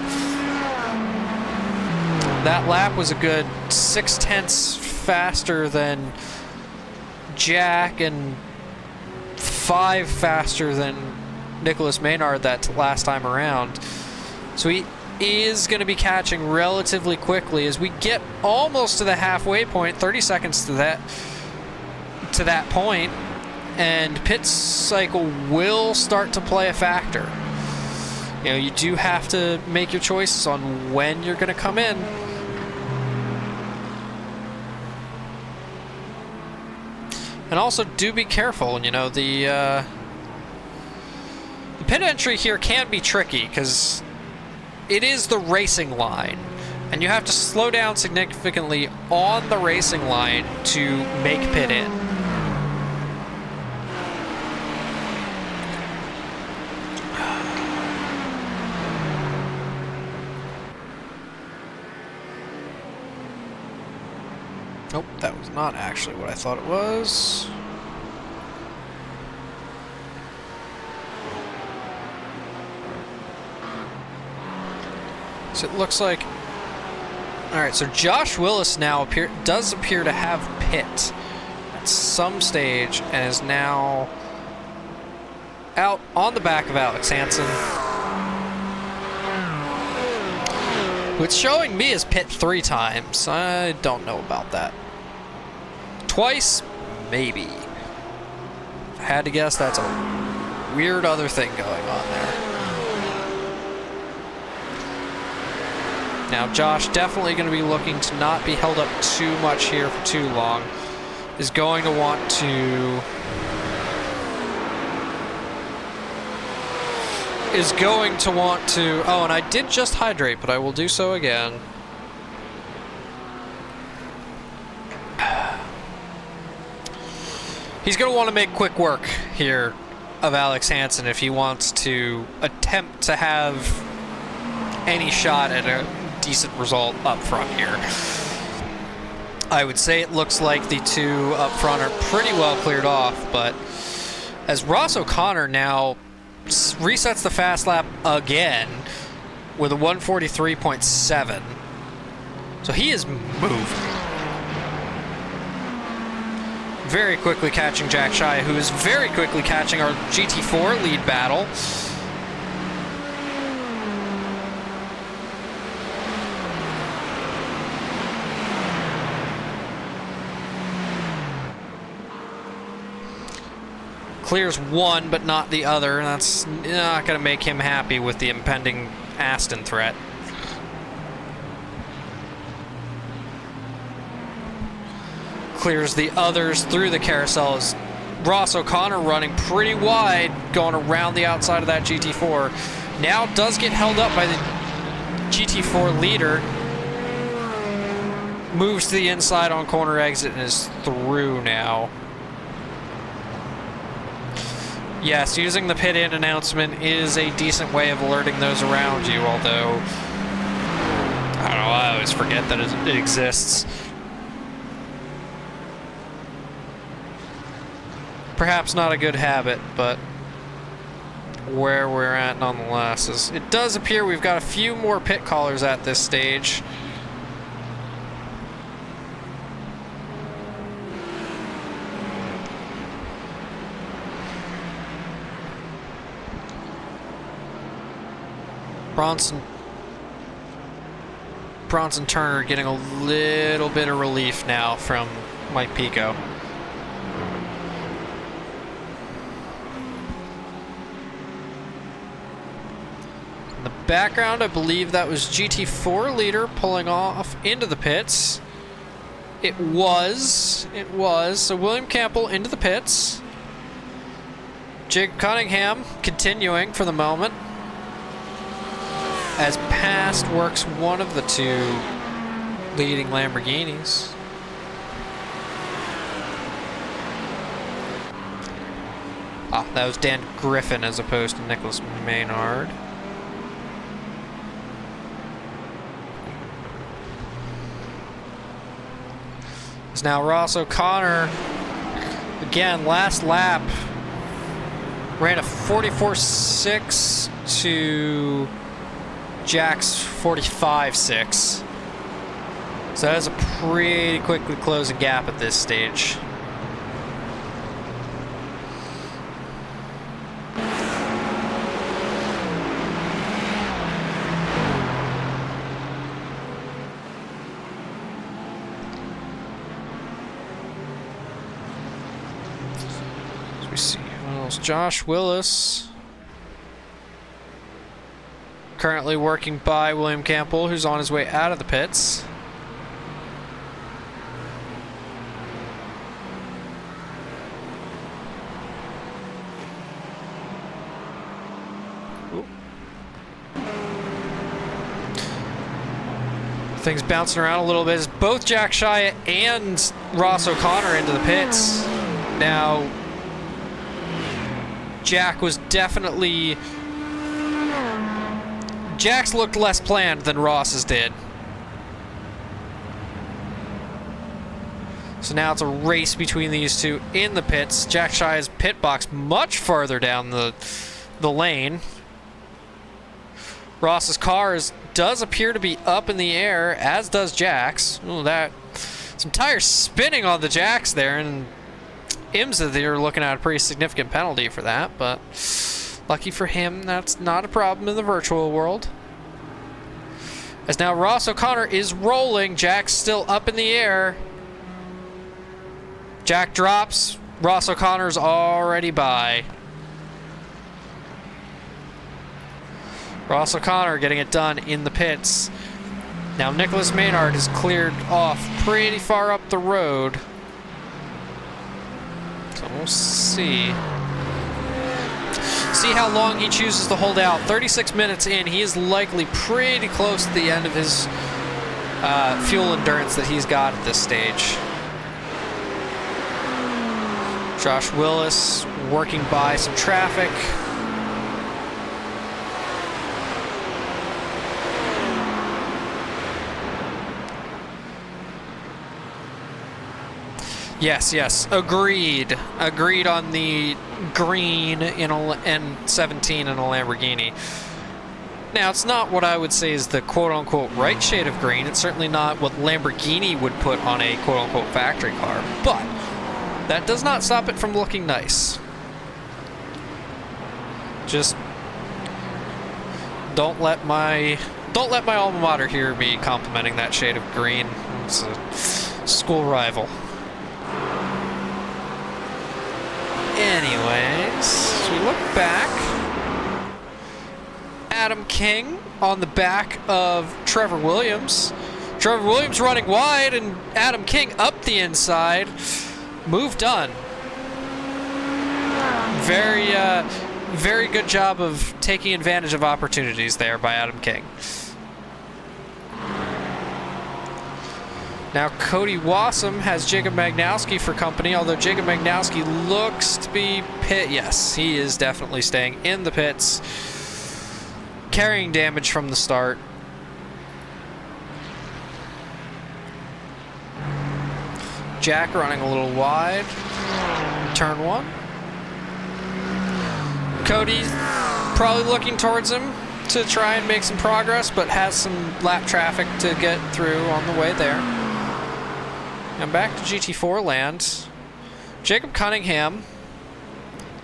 That lap was a good 0.6 faster than Jack and 5 faster than Nicholas Maynard that last time around. So he is going to be catching relatively quickly as we get almost to the halfway point, 30 seconds to that point, and pit cycle will start to play a factor. You know, you do have to make your choices on when you're going to come in. And also, do be careful. You know, the pit entry here can be tricky because it is the racing line, and you have to slow down significantly on the racing line to make pit in. Nope, that was not actually what I thought it was. So it looks like... Alright, so Josh Willis now does appear to have pit at some stage and is now out on the back of Alex Hansen. It's showing me as pit 3 times. I don't know about that. Twice? Maybe. If I had to guess, that's a weird other thing going on there. Now, Josh definitely going to be looking to not be held up too much here for too long. Is going to want to... Oh, and I did just hydrate, but I will do so again. He's going to want to make quick work here of Alex Hansen if he wants to attempt to have any shot at a decent result up front here. I would say it looks like the two up front are pretty well cleared off, but as Ross O'Connor now resets the fast lap again with a 143.7. So he is moving. Very quickly catching Jack Shia, who is very quickly catching our GT4 lead battle. Clears one, but not the other. That's not going to make him happy with the impending Aston threat. Clears the others through the carousels. Ross O'Connor running pretty wide, going around the outside of that GT4. Now does get held up by the GT4 leader. Moves to the inside on corner exit and is through now. Yes, using the pit in announcement is a decent way of alerting those around you, although I don't know, I always forget that it exists. Perhaps not a good habit, but where we're at nonetheless is it does appear we've got a few more pit callers at this stage. Bronson Turner getting a little bit of relief now from Mike Pico. In the background, I believe that was GT4 leader pulling off into the pits. It was. So William Campbell into the pits. Jake Cunningham continuing for the moment, as past works one of the two leading Lamborghinis. Ah, that was Dan Griffin as opposed to Nicholas Maynard. It's now Ross O'Connor. Again, last lap. Ran a 44.6 to Jack's 45.6. So that is a pretty quickly closing gap at this stage. So we see who else. Josh Willis. currently working by William Campbell, who's on his way out of the pits. Things bouncing around a little bit as both Jack Shia and Ross O'Connor into the pits. Now, Jack's looked less planned than Ross's did. So now it's a race between these two in the pits. Jack Shia's pit box much farther down the lane. Ross's car does appear to be up in the air, as does Jack's. Ooh, some tires spinning on the Jacks there, and IMSA, they're looking at a pretty significant penalty for that, but lucky for him, that's not a problem in the virtual world. As now Ross O'Connor is rolling, Jack's still up in the air. Jack drops, Ross O'Connor's already by. Ross O'Connor getting it done in the pits. Now Nicholas Maynard is cleared off pretty far up the road. So we'll see. See how long he chooses to hold out. 36 minutes in, he is likely pretty close to the end of his fuel endurance that he's got at this stage. Josh Willis working by some traffic. Yes, agreed. Agreed on the green and 17 in a Lamborghini. Now, it's not what I would say is the quote-unquote right shade of green. It's certainly not what Lamborghini would put on a quote-unquote factory car, but that does not stop it from looking nice. Just don't let my alma mater hear me complimenting that shade of green. It's a school rival. Anyways, so we look back. Adam King on the back of Trevor Williams. Trevor Williams running wide and Adam King up the inside. Move done. Very good job of taking advantage of opportunities there by Adam King. Now Cody Wassam has Jacob Magnowski for company, although Jacob Magnowski looks to be pit. Yes, he is definitely staying in the pits, carrying damage from the start. Jack running a little wide. Turn one. Cody's probably looking towards him to try and make some progress, but has some lap traffic to get through on the way there. And back to GT4 land. Jacob Cunningham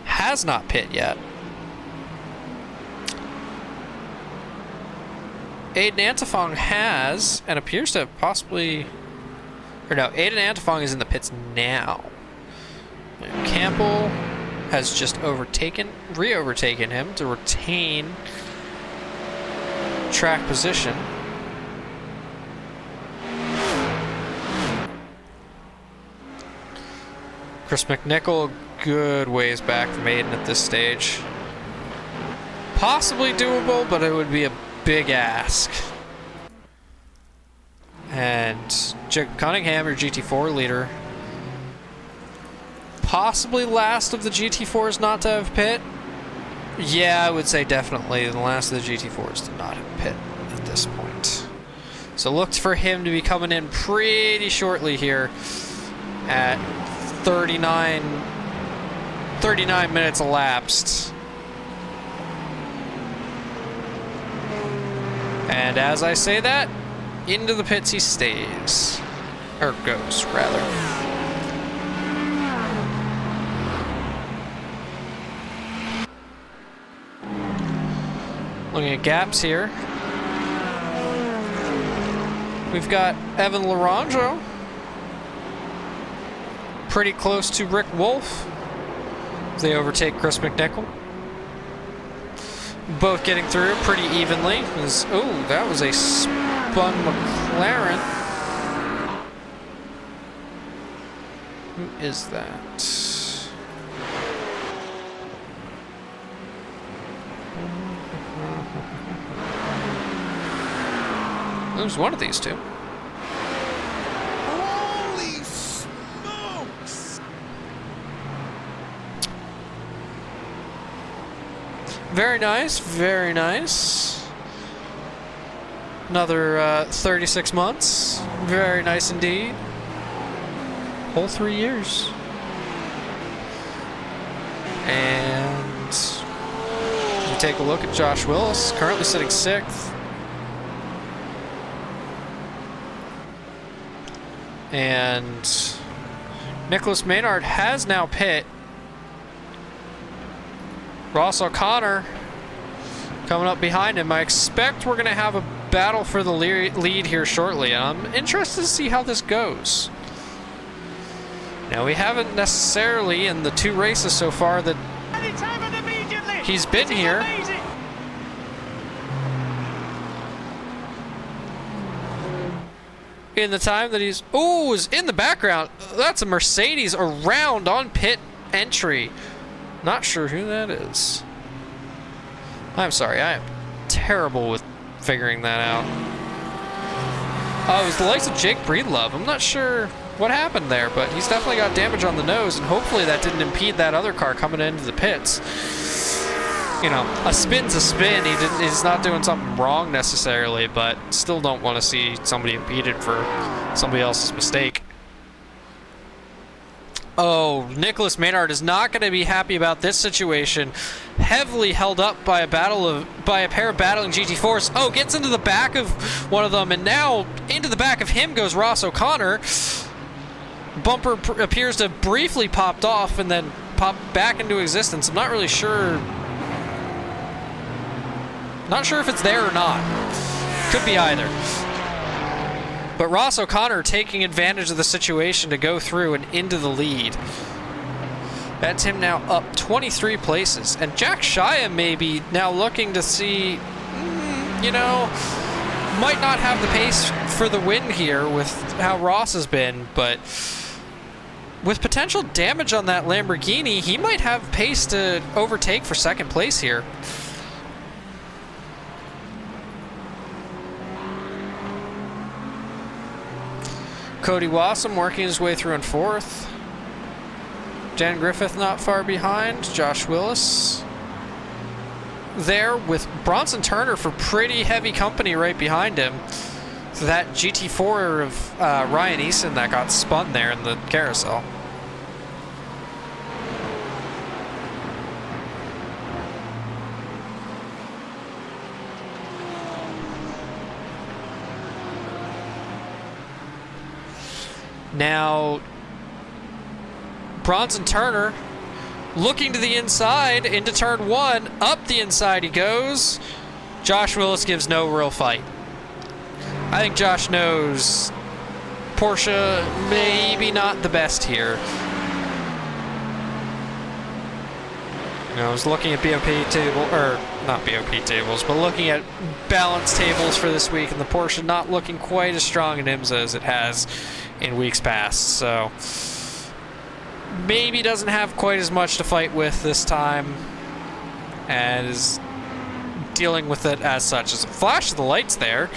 has not pit yet. Aiden Antafong has, and appears to have possibly... Or no, Aiden Antafong is in the pits now. Campbell has just re-overtaken him to retain track position. Chris McNichol, good ways back from Aiden at this stage. Possibly doable, but it would be a big ask. And Jacob Cunningham, your GT4 leader. Possibly last of the GT4s not to have pit. Yeah, I would say definitely the last of the GT4s to not have pit at this point. So looked for him to be coming in pretty shortly here at 39 minutes elapsed. And as I say that, into the pits he stays. Or goes, rather. Looking at gaps here. We've got Evan Laranjo. Pretty close to Rick Wolf. They overtake Chris McNichol. both getting through pretty evenly. Oh, that was a spun McLaren. Who is that? There's one of these two. Holy smokes! Very nice, very nice. Another 36 months. Very nice indeed. Whole 3 years. And you take a look at Josh Willis, currently sitting 6th. And Nicholas Maynard has now pit. Ross O'Connor coming up behind him. I expect we're going to have a battle for the lead here shortly. And I'm interested to see how this goes. Now, we haven't necessarily, in the 2 races so far that he's been here, Amazing. in the time that he's... Oh, is in the background. That's a Mercedes around on pit entry. Not sure who that is. I'm sorry, I am terrible with figuring that out. Oh, it was the likes of Jake Breedlove. I'm not sure what happened there, but he's definitely got damage on the nose, and hopefully that didn't impede that other car coming into the pits. You know, a spin's a spin. He's not doing something wrong necessarily, but still don't want to see somebody impeded for somebody else's mistake. Oh, Nicholas Maynard is not going to be happy about this situation. Heavily held up by a pair of battling GT4s. Oh, gets into the back of one of them, and now into the back of him goes Ross O'Connor. Bumper appears to have briefly popped off and then popped back into existence. I'm not really sure. Not sure if it's there or not. Could be either. But Ross O'Connor taking advantage of the situation to go through and into the lead. That's him now up 23 places. And Jack Shia maybe now looking to see, you know, might not have the pace for the win here with how Ross has been, but with potential damage on that Lamborghini, he might have pace to overtake for 2nd place here. Cody Wassam working his way through in 4th. Dan Griffith not far behind. Josh Willis there with Bronson Turner for pretty heavy company right behind him. So that GT4 of Ryan Eason that got spun there in the carousel. Now, Bronson Turner looking to the inside into turn 1. Up the inside he goes. Josh Willis gives no real fight. I think Josh knows Porsche maybe not the best here. You know, I was looking at BOP table, or not BOP tables, but looking at balance tables for this week, and the Porsche not looking quite as strong in IMSA as it has in weeks past. So maybe doesn't have quite as much to fight with this time, and is dealing with it as such. As a flash of the lights there,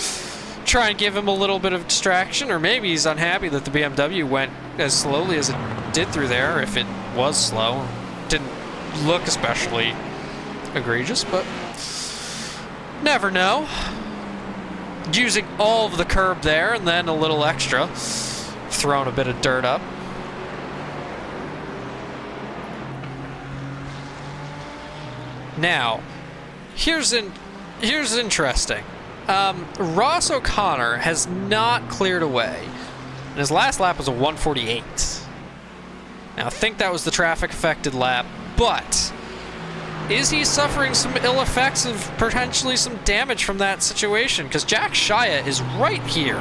try and give him a little bit of distraction, or maybe he's unhappy that the BMW went as slowly as it did through there. If it was slow, didn't look especially egregious, but never know. Using all of the curb there and then a little extra, throwing a bit of dirt up. Now, here's interesting. Ross O'Connor has not cleared away, and his last lap was a 1:48. Now, I think that was the traffic-affected lap, but is he suffering some ill effects of potentially some damage from that situation? Because Jack Shia is right here,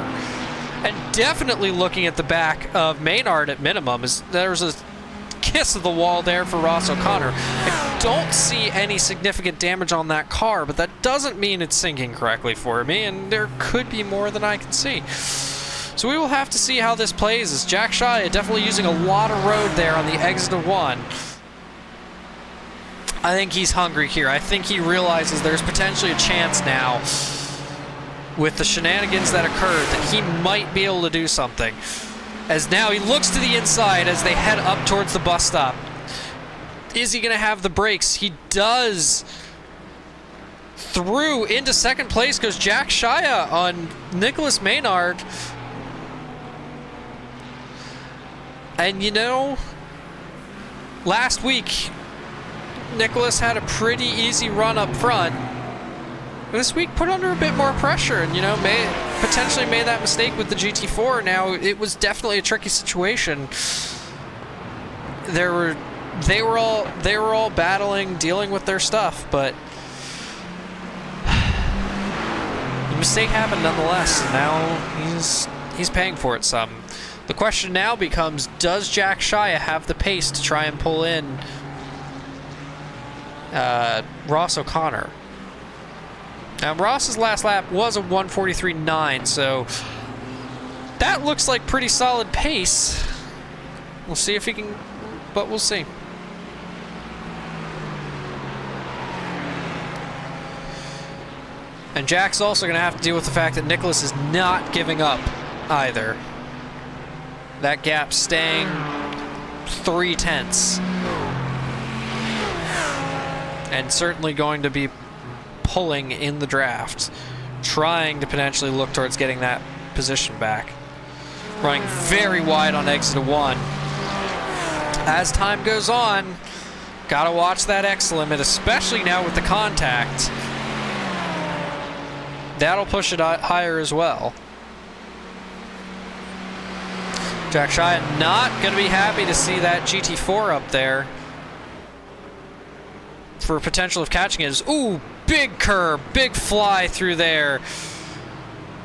and definitely looking at the back of Maynard at minimum. There's a kiss of the wall there for Ross O'Connor. don't see any significant damage on that car, but that doesn't mean it's syncing correctly for me, and there could be more than I can see. So we will have to see how this plays, as Jack Shia definitely using a lot of road there on the exit of 1. I think he's hungry here. I think he realizes there's potentially a chance now, with the shenanigans that occurred, that he might be able to do something. As now he looks to the inside as they head up towards the bus stop. Is he going to have the brakes? He does. Through into second place goes Jack Shia on Nicholas Maynard. And you know, last week, Nicholas had a pretty easy run up front. This week put under a bit more pressure, and you know, potentially made that mistake with the GT4. Now it was definitely a tricky situation. They were all battling, dealing with their stuff, but the mistake happened nonetheless. And now he's paying for it some. The question now becomes: does Jack Shia have the pace to try and pull in Ross O'Connor? Now, Ross's last lap was a 1:43.9, so that looks like pretty solid pace. We'll see if he can, but we'll see. And Jack's also going to have to deal with the fact that Nicholas is not giving up either. That gap staying 0.3. And certainly going to be pulling in the draft, trying to potentially look towards getting that position back. Running very wide on exit 1. As time goes on, gotta watch that X limit, especially now with the contact. That'll push it higher as well. Jack Shia not gonna be happy to see that GT4 up there. For potential of catching it is, ooh, big curb, big fly through there.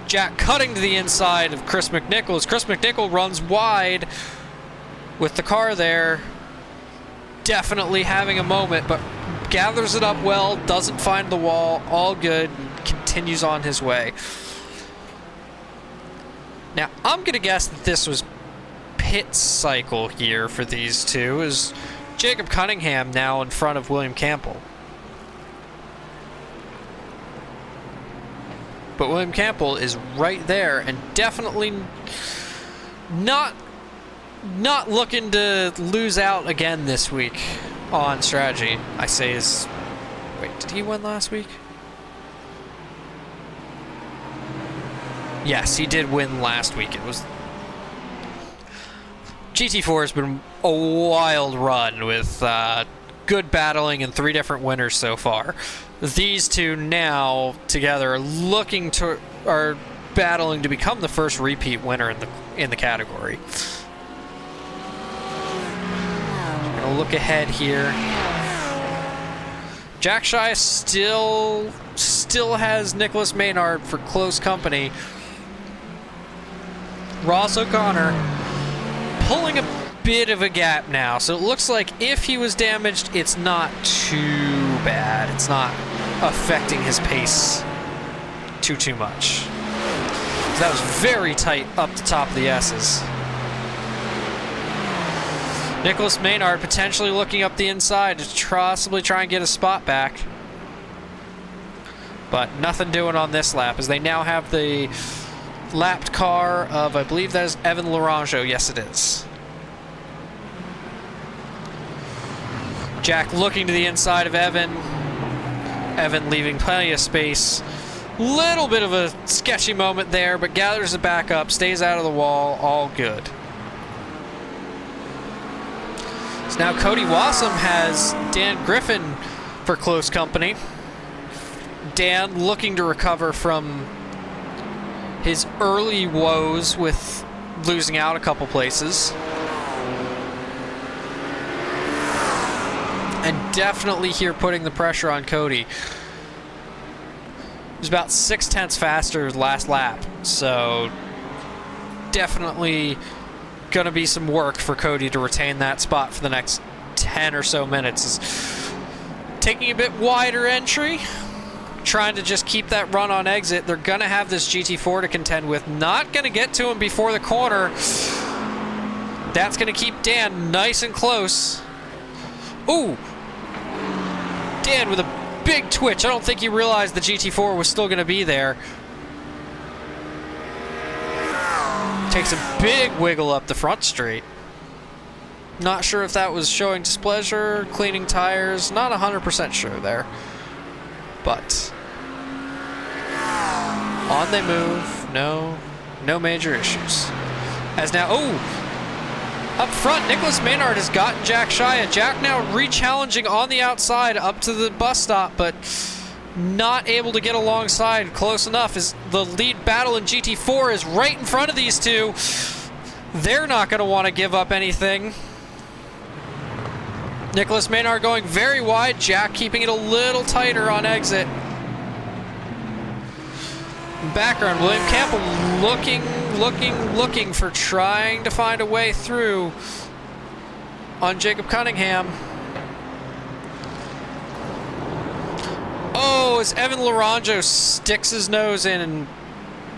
Jack cutting to the inside of Chris McNichol. Chris McNichol runs wide with the car there. Definitely having a moment, but gathers it up well, doesn't find the wall, all good, and continues on his way. Now, I'm going to guess that this was pit cycle here for these two, as Jacob Cunningham now in front of William Campbell. But William Campbell is right there and definitely not looking to lose out again this week on strategy. I say is... Wait, did he win last week? Yes, he did win last week. It was... GT4 has been a wild run with good battling and 3 different winners so far. These two now together are battling to become the first repeat winner in the category. Gonna look ahead here. Jack Shia still has Nicholas Maynard for close company. Ross O'Connor pulling a bit of a gap now, so it looks like if he was damaged, it's not too bad. It's not affecting his pace too much. That was very tight up the top of the S's. Nicholas Maynard potentially looking up the inside to possibly try and get a spot back. But nothing doing on this lap, as they now have the lapped car of, I believe that is Evan Laranjo. Yes, it is. Jack looking to the inside of Evan. Evan leaving plenty of space. Little bit of a sketchy moment there, but gathers it back up, stays out of the wall, all good. So now Cody Wassam has Dan Griffin for close company. Dan looking to recover from his early woes with losing out a couple places. And definitely here putting the pressure on Cody. It was about 0.6 faster last lap, so definitely going to be some work for Cody to retain that spot for the next 10 or so minutes. taking a bit wider entry, trying to just keep that run on exit. They're going to have this GT4 to contend with. Not going to get to him before the corner. That's going to keep Dan nice and close. Ooh! Dan with a big twitch. I don't think he realized the GT4 was still going to be there. Takes a big wiggle up the front straight. Not sure if that was showing displeasure, cleaning tires. Not 100% sure there. But on they move. No major issues. As now, up front, Nicholas Maynard has gotten Jack Shia. Jack now re-challenging on the outside up to the bus stop, but not able to get alongside close enough as the lead battle in GT4 is right in front of these two. They're not going to want to give up anything. Nicholas Maynard going very wide, Jack keeping it a little tighter on exit. Background, William Campbell looking for trying to find a way through on Jacob Cunningham. Oh, as Evan Laranjo sticks his nose in and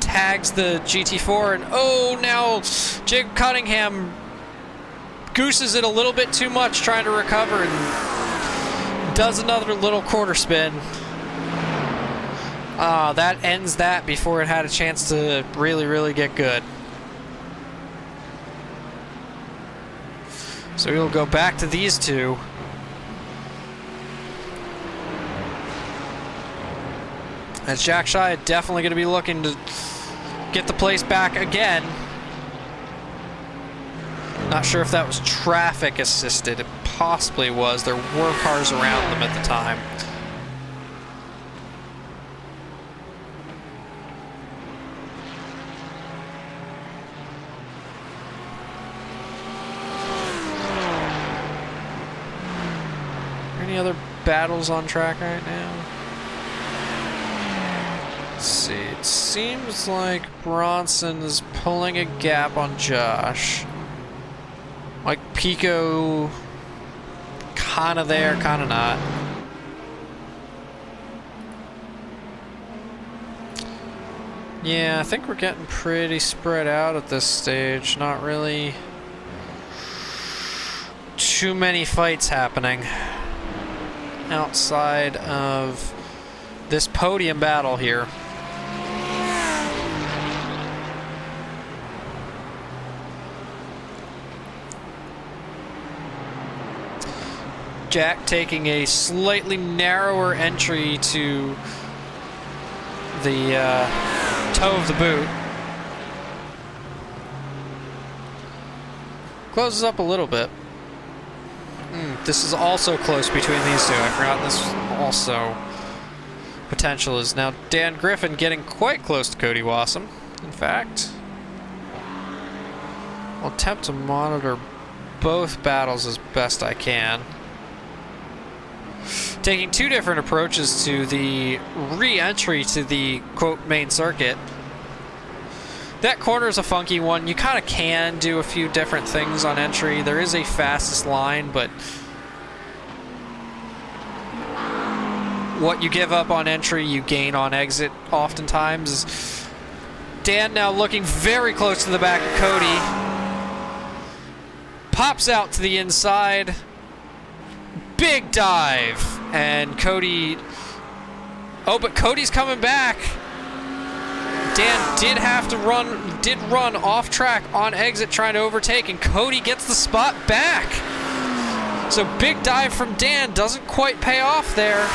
tags the GT4, and now Jacob Cunningham gooses it a little bit too much trying to recover and does another little quarter spin. That ends that before it had a chance to really get good. So we'll go back to these two. As Jack Shia definitely going to be looking to get the place back again. Not sure if that was traffic assisted. It possibly was. There were cars around them at the time. Any other battles on track right now? Let's see. It seems like Bronson is pulling a gap on Josh. Mike Pico kind of there, kind of not. Yeah, I think we're getting pretty spread out at this stage. Not really too many fights happening outside of this podium battle here. Jack taking a slightly narrower entry to the toe of the boot. Closes up a little bit. This is also close between these two. I forgot this also potential is now Dan Griffin getting quite close to Cody Wassam. In fact, I'll attempt to monitor both battles as best I can. Taking two different approaches to the re-entry to the quote main circuit. That corner is a funky one. You kind of can do a few different things on entry. There is a fastest line, but what you give up on entry, you gain on exit oftentimes. Dan now looking very close to the back of Cody. Pops out to the inside. Big dive. And Cody... Oh, but Cody's coming back. Dan did run off track on exit trying to overtake, and Cody gets the spot back. So big dive from Dan doesn't quite pay off there.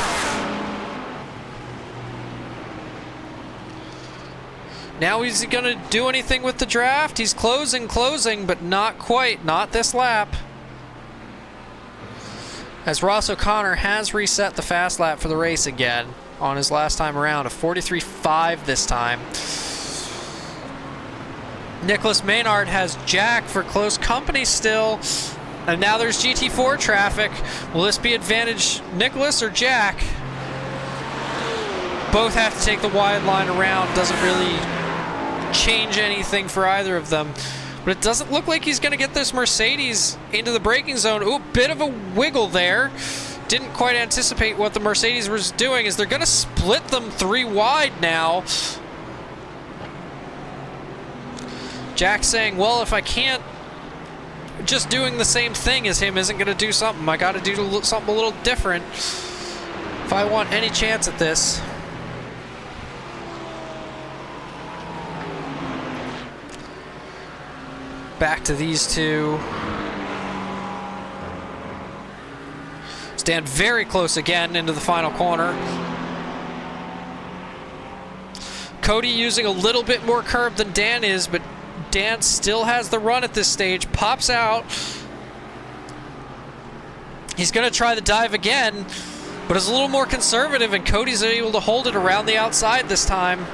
Now is he going to do anything with the draft? He's closing, but not quite. Not this lap. As Ross O'Connor has reset the fast lap for the race again on his last time around, a 43.5 this time. Nicholas Maynard has Jack for close company still. And now there's GT4 traffic. Will this be advantage Nicholas or Jack? Both have to take the wide line around. Doesn't really change anything for either of them. But it doesn't look like he's going to get this Mercedes into the braking zone. Ooh, bit of a wiggle there. didn't quite anticipate what the Mercedes was doing, is they're going to split them 3 wide now. Jack saying, well, if I can't, just doing the same thing as him isn't going to do something. I got to do something a little different if I want any chance at this. Back to these two. Stand very close again into the final corner. Cody using a little bit more curb than Dan is, but Dan still has the run at this stage. Pops out. He's going to try the dive again, but is a little more conservative, and Cody's able to hold it around the outside this time.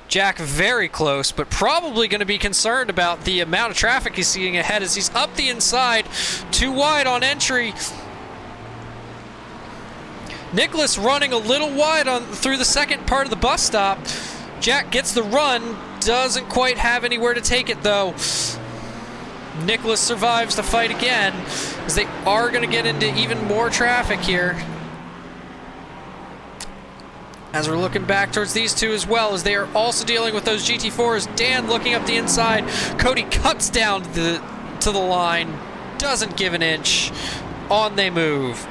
Jack very close, but probably going to be concerned about the amount of traffic he's seeing ahead as he's up the inside, too wide on entry. Nicholas running a little wide through the second part of the bus stop. Jack gets the run, doesn't quite have anywhere to take it though. Nicholas survives the fight again, as they are going to get into even more traffic here. As we're looking back towards these two as well, as they are also dealing with those GT4s. Dan looking up the inside. Cody cuts down to the line, doesn't give an inch. On they move.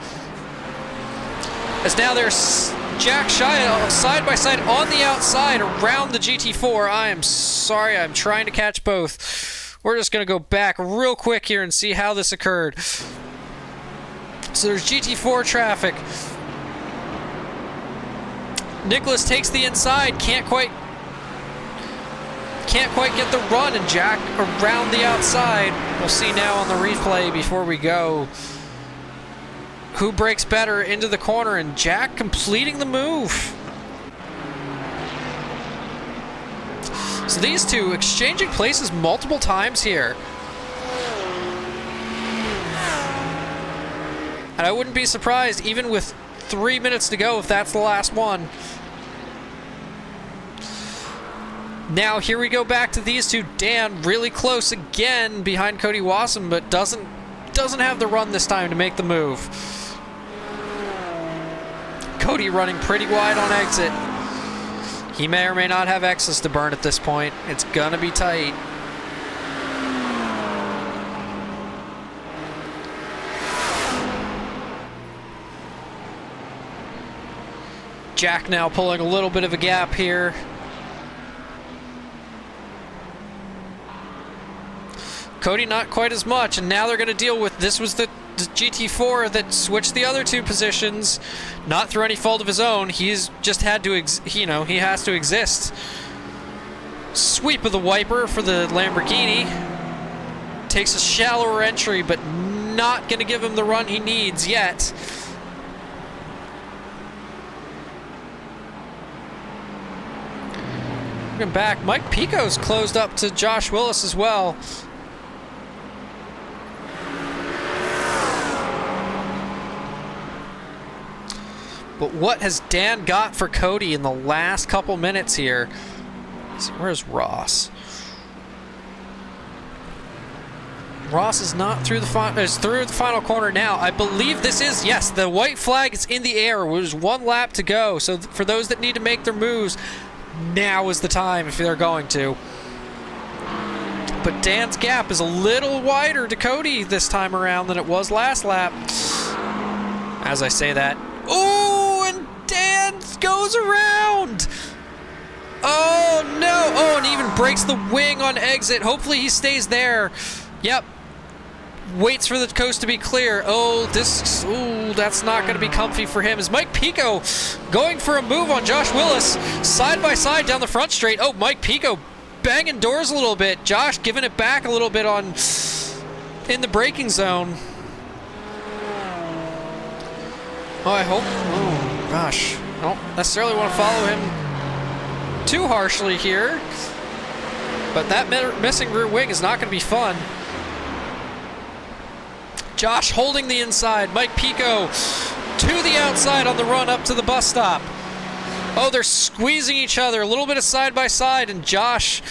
As now there's Jack Shia side by side on the outside around the GT4. I am sorry, I'm trying to catch both. We're just going to go back real quick here and see how this occurred. So there's GT4 traffic. Nicholas takes the inside, can't quite get the run, and Jack around the outside. We'll see now on the replay before we go who breaks better into the corner, and Jack completing the move. So these two exchanging places multiple times here. And I wouldn't be surprised, even with 3 minutes to go, if that's the last one. Now here we go back to these two. Dan really close again behind Cody Wasson, but doesn't have the run this time to make the move. Cody running pretty wide on exit. He may or may not have excess to burn at this point. It's gonna be tight. Jack now pulling a little bit of a gap here. Cody not quite as much, and now they're going to deal with, this was the GT4 that switched the other two positions, not through any fault of his own. He's just had to, he has to exist. Sweep of the wiper for the Lamborghini. Takes a shallower entry, but not going to give him the run he needs yet. Looking back, Mike Pico's closed up to Josh Willis as well. But what has Dan got for Cody in the last couple minutes here? Let's see, where's Ross? Ross is not through the final corner now. I believe this is, yes, the white flag is in the air. There's 1 lap to go. So for those that need to make their moves, now is the time if they're going to. But Dan's gap is a little wider to Cody this time around than it was last lap. As I say that, oh, and Dan goes around. Oh no! Oh, and even breaks the wing on exit. Hopefully he stays there. Yep. Waits for the coast to be clear. Oh, that's not going to be comfy for him. Is Mike Pico going for a move on Josh Willis? Side by side down the front straight. Oh, Mike Pico banging doors a little bit. Josh giving it back a little bit in the braking zone. Oh, I hope. Oh, gosh. I don't necessarily want to follow him too harshly here. But that missing rear wing is not going to be fun. Josh holding the inside. Mike Pico to the outside on the run up to the bus stop. Oh, they're squeezing each other. A little bit of side by side, and Josh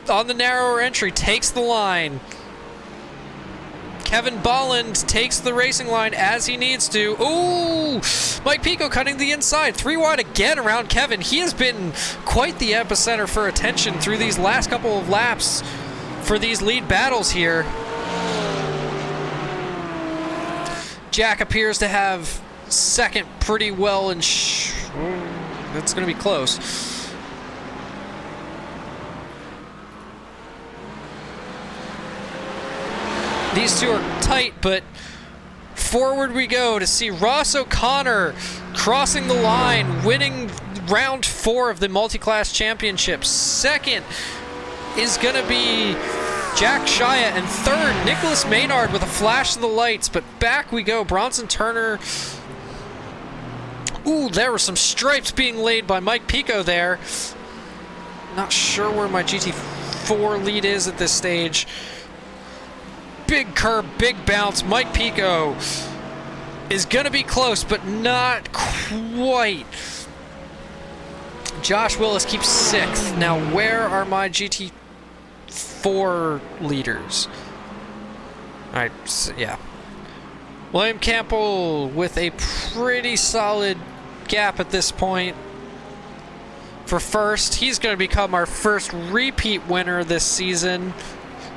on the narrower entry takes the line. Kevin Bolland takes the racing line as he needs to. Ooh! Mike Pico cutting the inside. 3 wide again around Kevin. He has been quite the epicenter for attention through these last couple of laps for these lead battles here. Jack appears to have second pretty well, and it's going to be close. These two are tight, but forward we go to see Ross O'Connor crossing the line, winning round 4 of the multi-class championship. Second is going to be Jack Shia, and third, Nicholas Maynard with a flash of the lights. But back we go, Bronson Turner. Ooh, there were some stripes being laid by Mike Pico there. Not sure where my GT4 lead is at this stage. Big curb, big bounce. Mike Pico is going to be close, but not quite. Josh Willis keeps 6th. Now, where are my GT4 leaders? All right, so, yeah. William Campbell with a pretty solid gap at this point for first. He's going to become our first repeat winner this season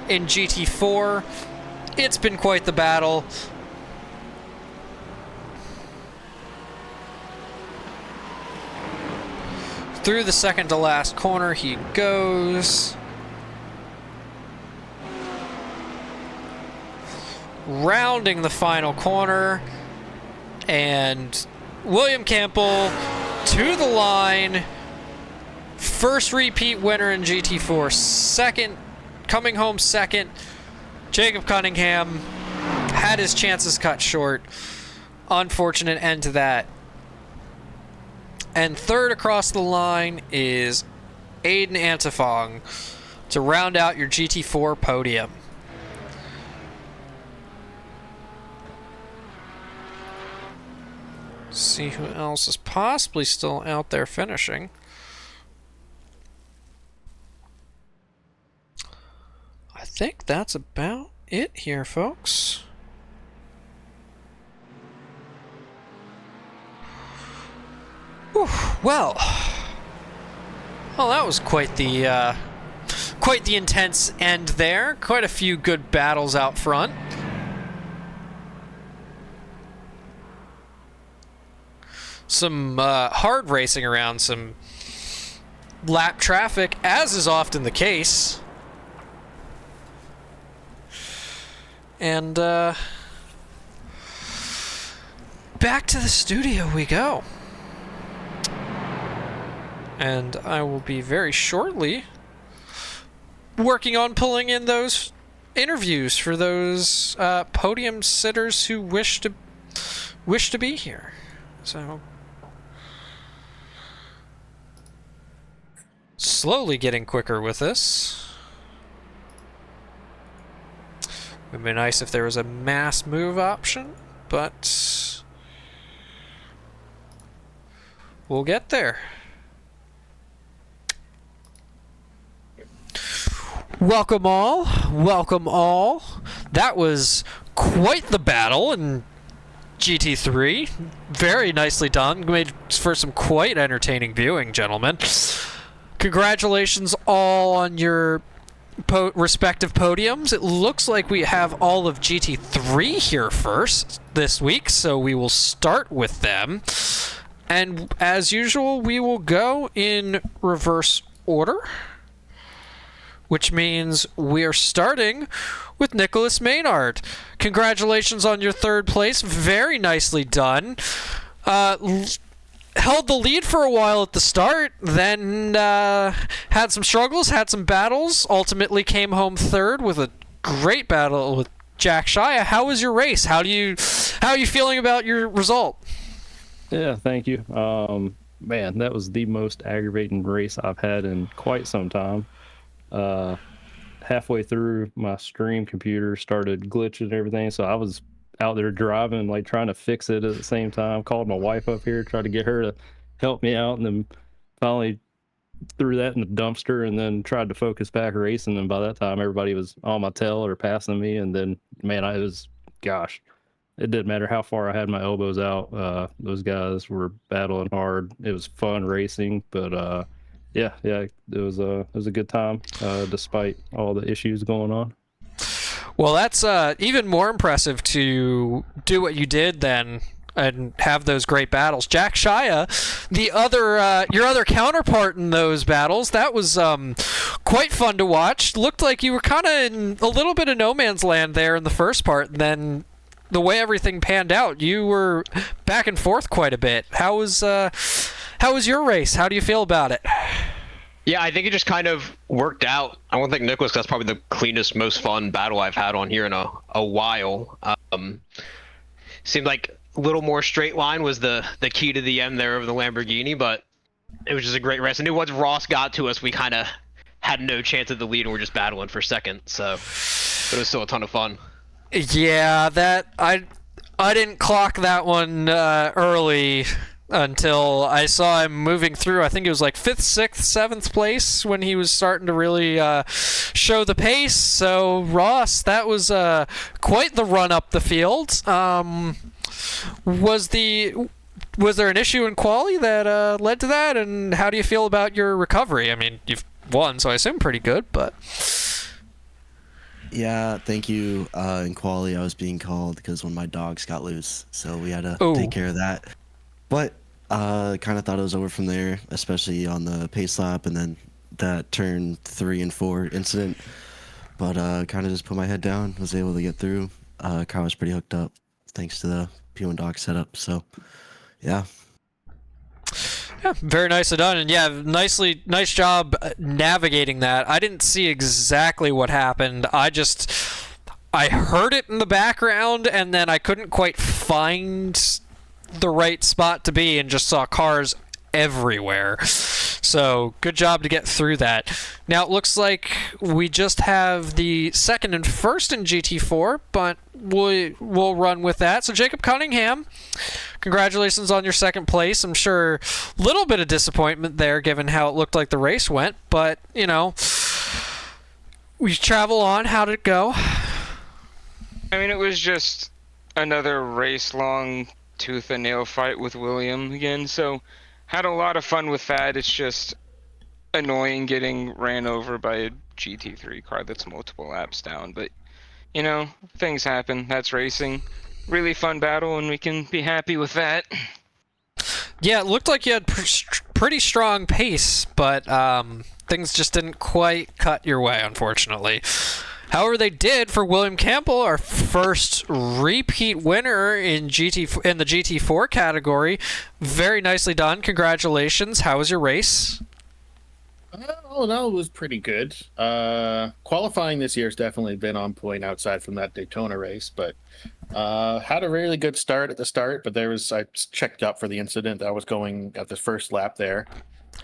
in GT4. It's been quite the battle. Through the second to last corner he goes. Rounding the final corner, and William Campbell to the line. First repeat winner in GT4. Second, coming home second, Jacob Cunningham had his chances cut short. Unfortunate end to that. And third across the line is Aiden Antifong to round out your GT4 podium. See who else is possibly still out there finishing. I think that's about it here, folks. Whew, well, that was quite the intense end there. Quite a few good battles out front. Some hard racing around some lap traffic, as is often the case. And back to the studio we go. And I will be very shortly working on pulling in those interviews for those podium sitters who wish to be here. So slowly getting quicker with this. It would be nice if there was a mass move option, but we'll get there. Welcome all. Welcome all. That was quite the battle in GT3. Very nicely done. Made for some quite entertaining viewing, gentlemen. Congratulations all on your respective podiums. It looks like we have all of GT3 here first this week, so we will start with them. And as usual, we will go in reverse order, which means we are starting with Nicholas Maynard. Congratulations on your third place. Very nicely done. Held the lead for a while at the start, then had some struggles, had some battles, ultimately came home third with a great battle with Jack Shia. How was your race? How are you feeling about your result? Yeah, thank you. Man, that was the most aggravating race I've had in quite some time. Halfway through, my stream computer started glitching and everything, so I was out there driving, like trying to fix it at the same time. Called my wife up here, tried to get her to help me out, and then finally threw that in the dumpster and then tried to focus back racing. And by that time, everybody was on my tail or passing me. And then, man, gosh, it didn't matter how far I had my elbows out. Those guys were battling hard. It was fun racing, but yeah, it was a good time despite all the issues going on. Well, that's even more impressive to do what you did then and have those great battles. Jack Shia, your other counterpart in those battles, that was quite fun to watch. Looked like you were kind of in a little bit of no man's land there in the first part, and then the way everything panned out, you were back and forth quite a bit. How was your race? How do you feel about it? Yeah, I think it just kind of worked out. I won't think Nicholas, that's probably the cleanest, most fun battle I've had on here in a while. Seemed like a little more straight line was the key to the end there of the Lamborghini, but it was just a great race. I knew once Ross got to us, we kind of had no chance at the lead and we're just battling for second. So, but it was still a ton of fun. Yeah, I didn't clock that one early until I saw him moving through. I think it was like 5th, 6th, 7th place when he was starting to really show the pace. So, Ross, that was quite the run up the field. Was there an issue in quali that led to that, and how do you feel about your recovery? I mean, you've won, so I assume pretty good, but... Yeah, thank you. In quali, I was being called because one of my dogs got loose, so we had to take care of that. But kind of thought it was over from there, especially on the pace lap and then that turn 3 and 4 incident. But kind of just put my head down, was able to get through. Car was pretty hooked up thanks to the P1 dog setup. So, yeah. Yeah, very nicely done, and yeah, nice job navigating that. I didn't see exactly what happened. I heard it in the background, and then I couldn't quite find the right spot to be, and just saw cars everywhere. So good job to get through that. Now it looks like we just have the second and first in GT4, but we'll run with that. So Jacob Cunningham, congratulations on your second place. I'm sure a little bit of disappointment there given how it looked like the race went, but you know, we travel on. How did it go? I mean, it was just another race-long tooth and nail fight with William again, so had a lot of fun with that. It's just annoying getting ran over by a GT3 car that's multiple laps down, but you know, things happen. That's racing. Really fun battle, and we can be happy with that. Yeah, it looked like you had pretty strong pace, but things just didn't quite cut your way, unfortunately. However, they did for William Campbell, our first repeat winner in the GT4 category. Very nicely done. Congratulations. How was your race? All in all, it was pretty good. Qualifying this year has definitely been on point outside from that Daytona race, but had a really good start at the start, but I checked up for the incident that I was going at the first lap there.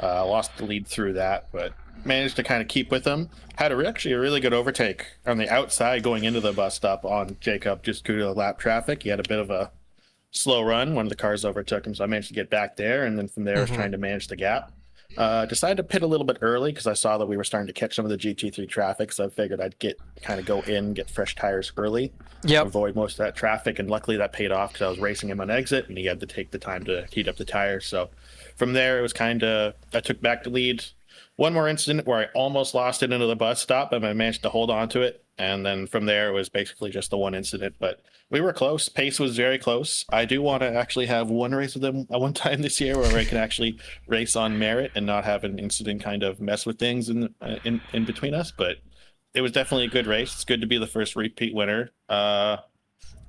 Lost the lead through that, but managed to kind of keep with him. Had actually a really good overtake on the outside going into the bus stop on Jacob just due to the lap traffic. He had a bit of a slow run. One of the cars overtook him, so I managed to get back there, and then from there I was trying to manage the gap. Decided to pit a little bit early because I saw that we were starting to catch some of the GT3 traffic, so I figured I'd go in, get fresh tires early, avoid most of that traffic, and luckily that paid off because I was racing him on exit, and he had to take the time to heat up the tires. So from there, it was I took back the lead. One more incident where I almost lost it into the bus stop, but I managed to hold on to it. And then from there, it was basically just the one incident. But we were close. Pace was very close. I do want to actually have one race with them at one time this year where I can actually race on merit and not have an incident kind of mess with things in between us. But it was definitely a good race. It's good to be the first repeat winner.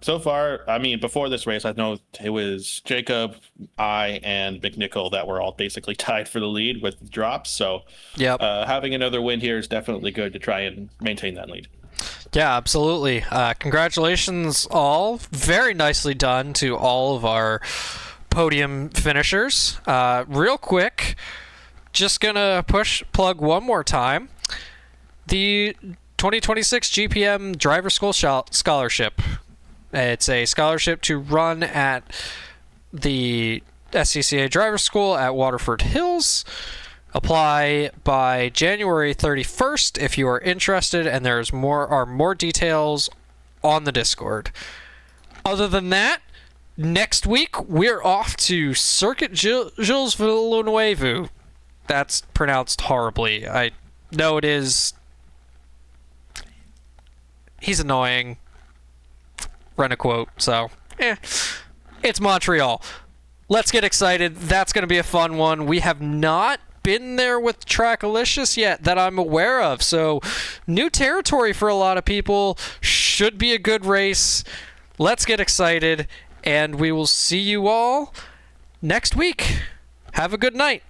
So far, I mean, before this race, I know it was Jacob, I, and McNichol that were all basically tied for the lead with drops. So having another win here is definitely good to try and maintain that lead. Yeah, absolutely. Congratulations all. Very nicely done to all of our podium finishers. Real quick, just going to plug one more time. The 2026 GPM Driver School Scholarship. It's a scholarship to run at the SCCA Driver School at Waterford Hills. Apply by January 31st if you are interested, and there's more details on the Discord. Other than that, next week we're off to Circuit Gilles Villeneuve. That's pronounced horribly. I know it is. He's annoying. Run a quote. So, it's Montreal. Let's get excited. That's going to be a fun one. We have not been there with Trackalicious yet that I'm aware of. So, new territory for a lot of people. Should be a good race. Let's get excited, and we will see you all next week. Have a good night.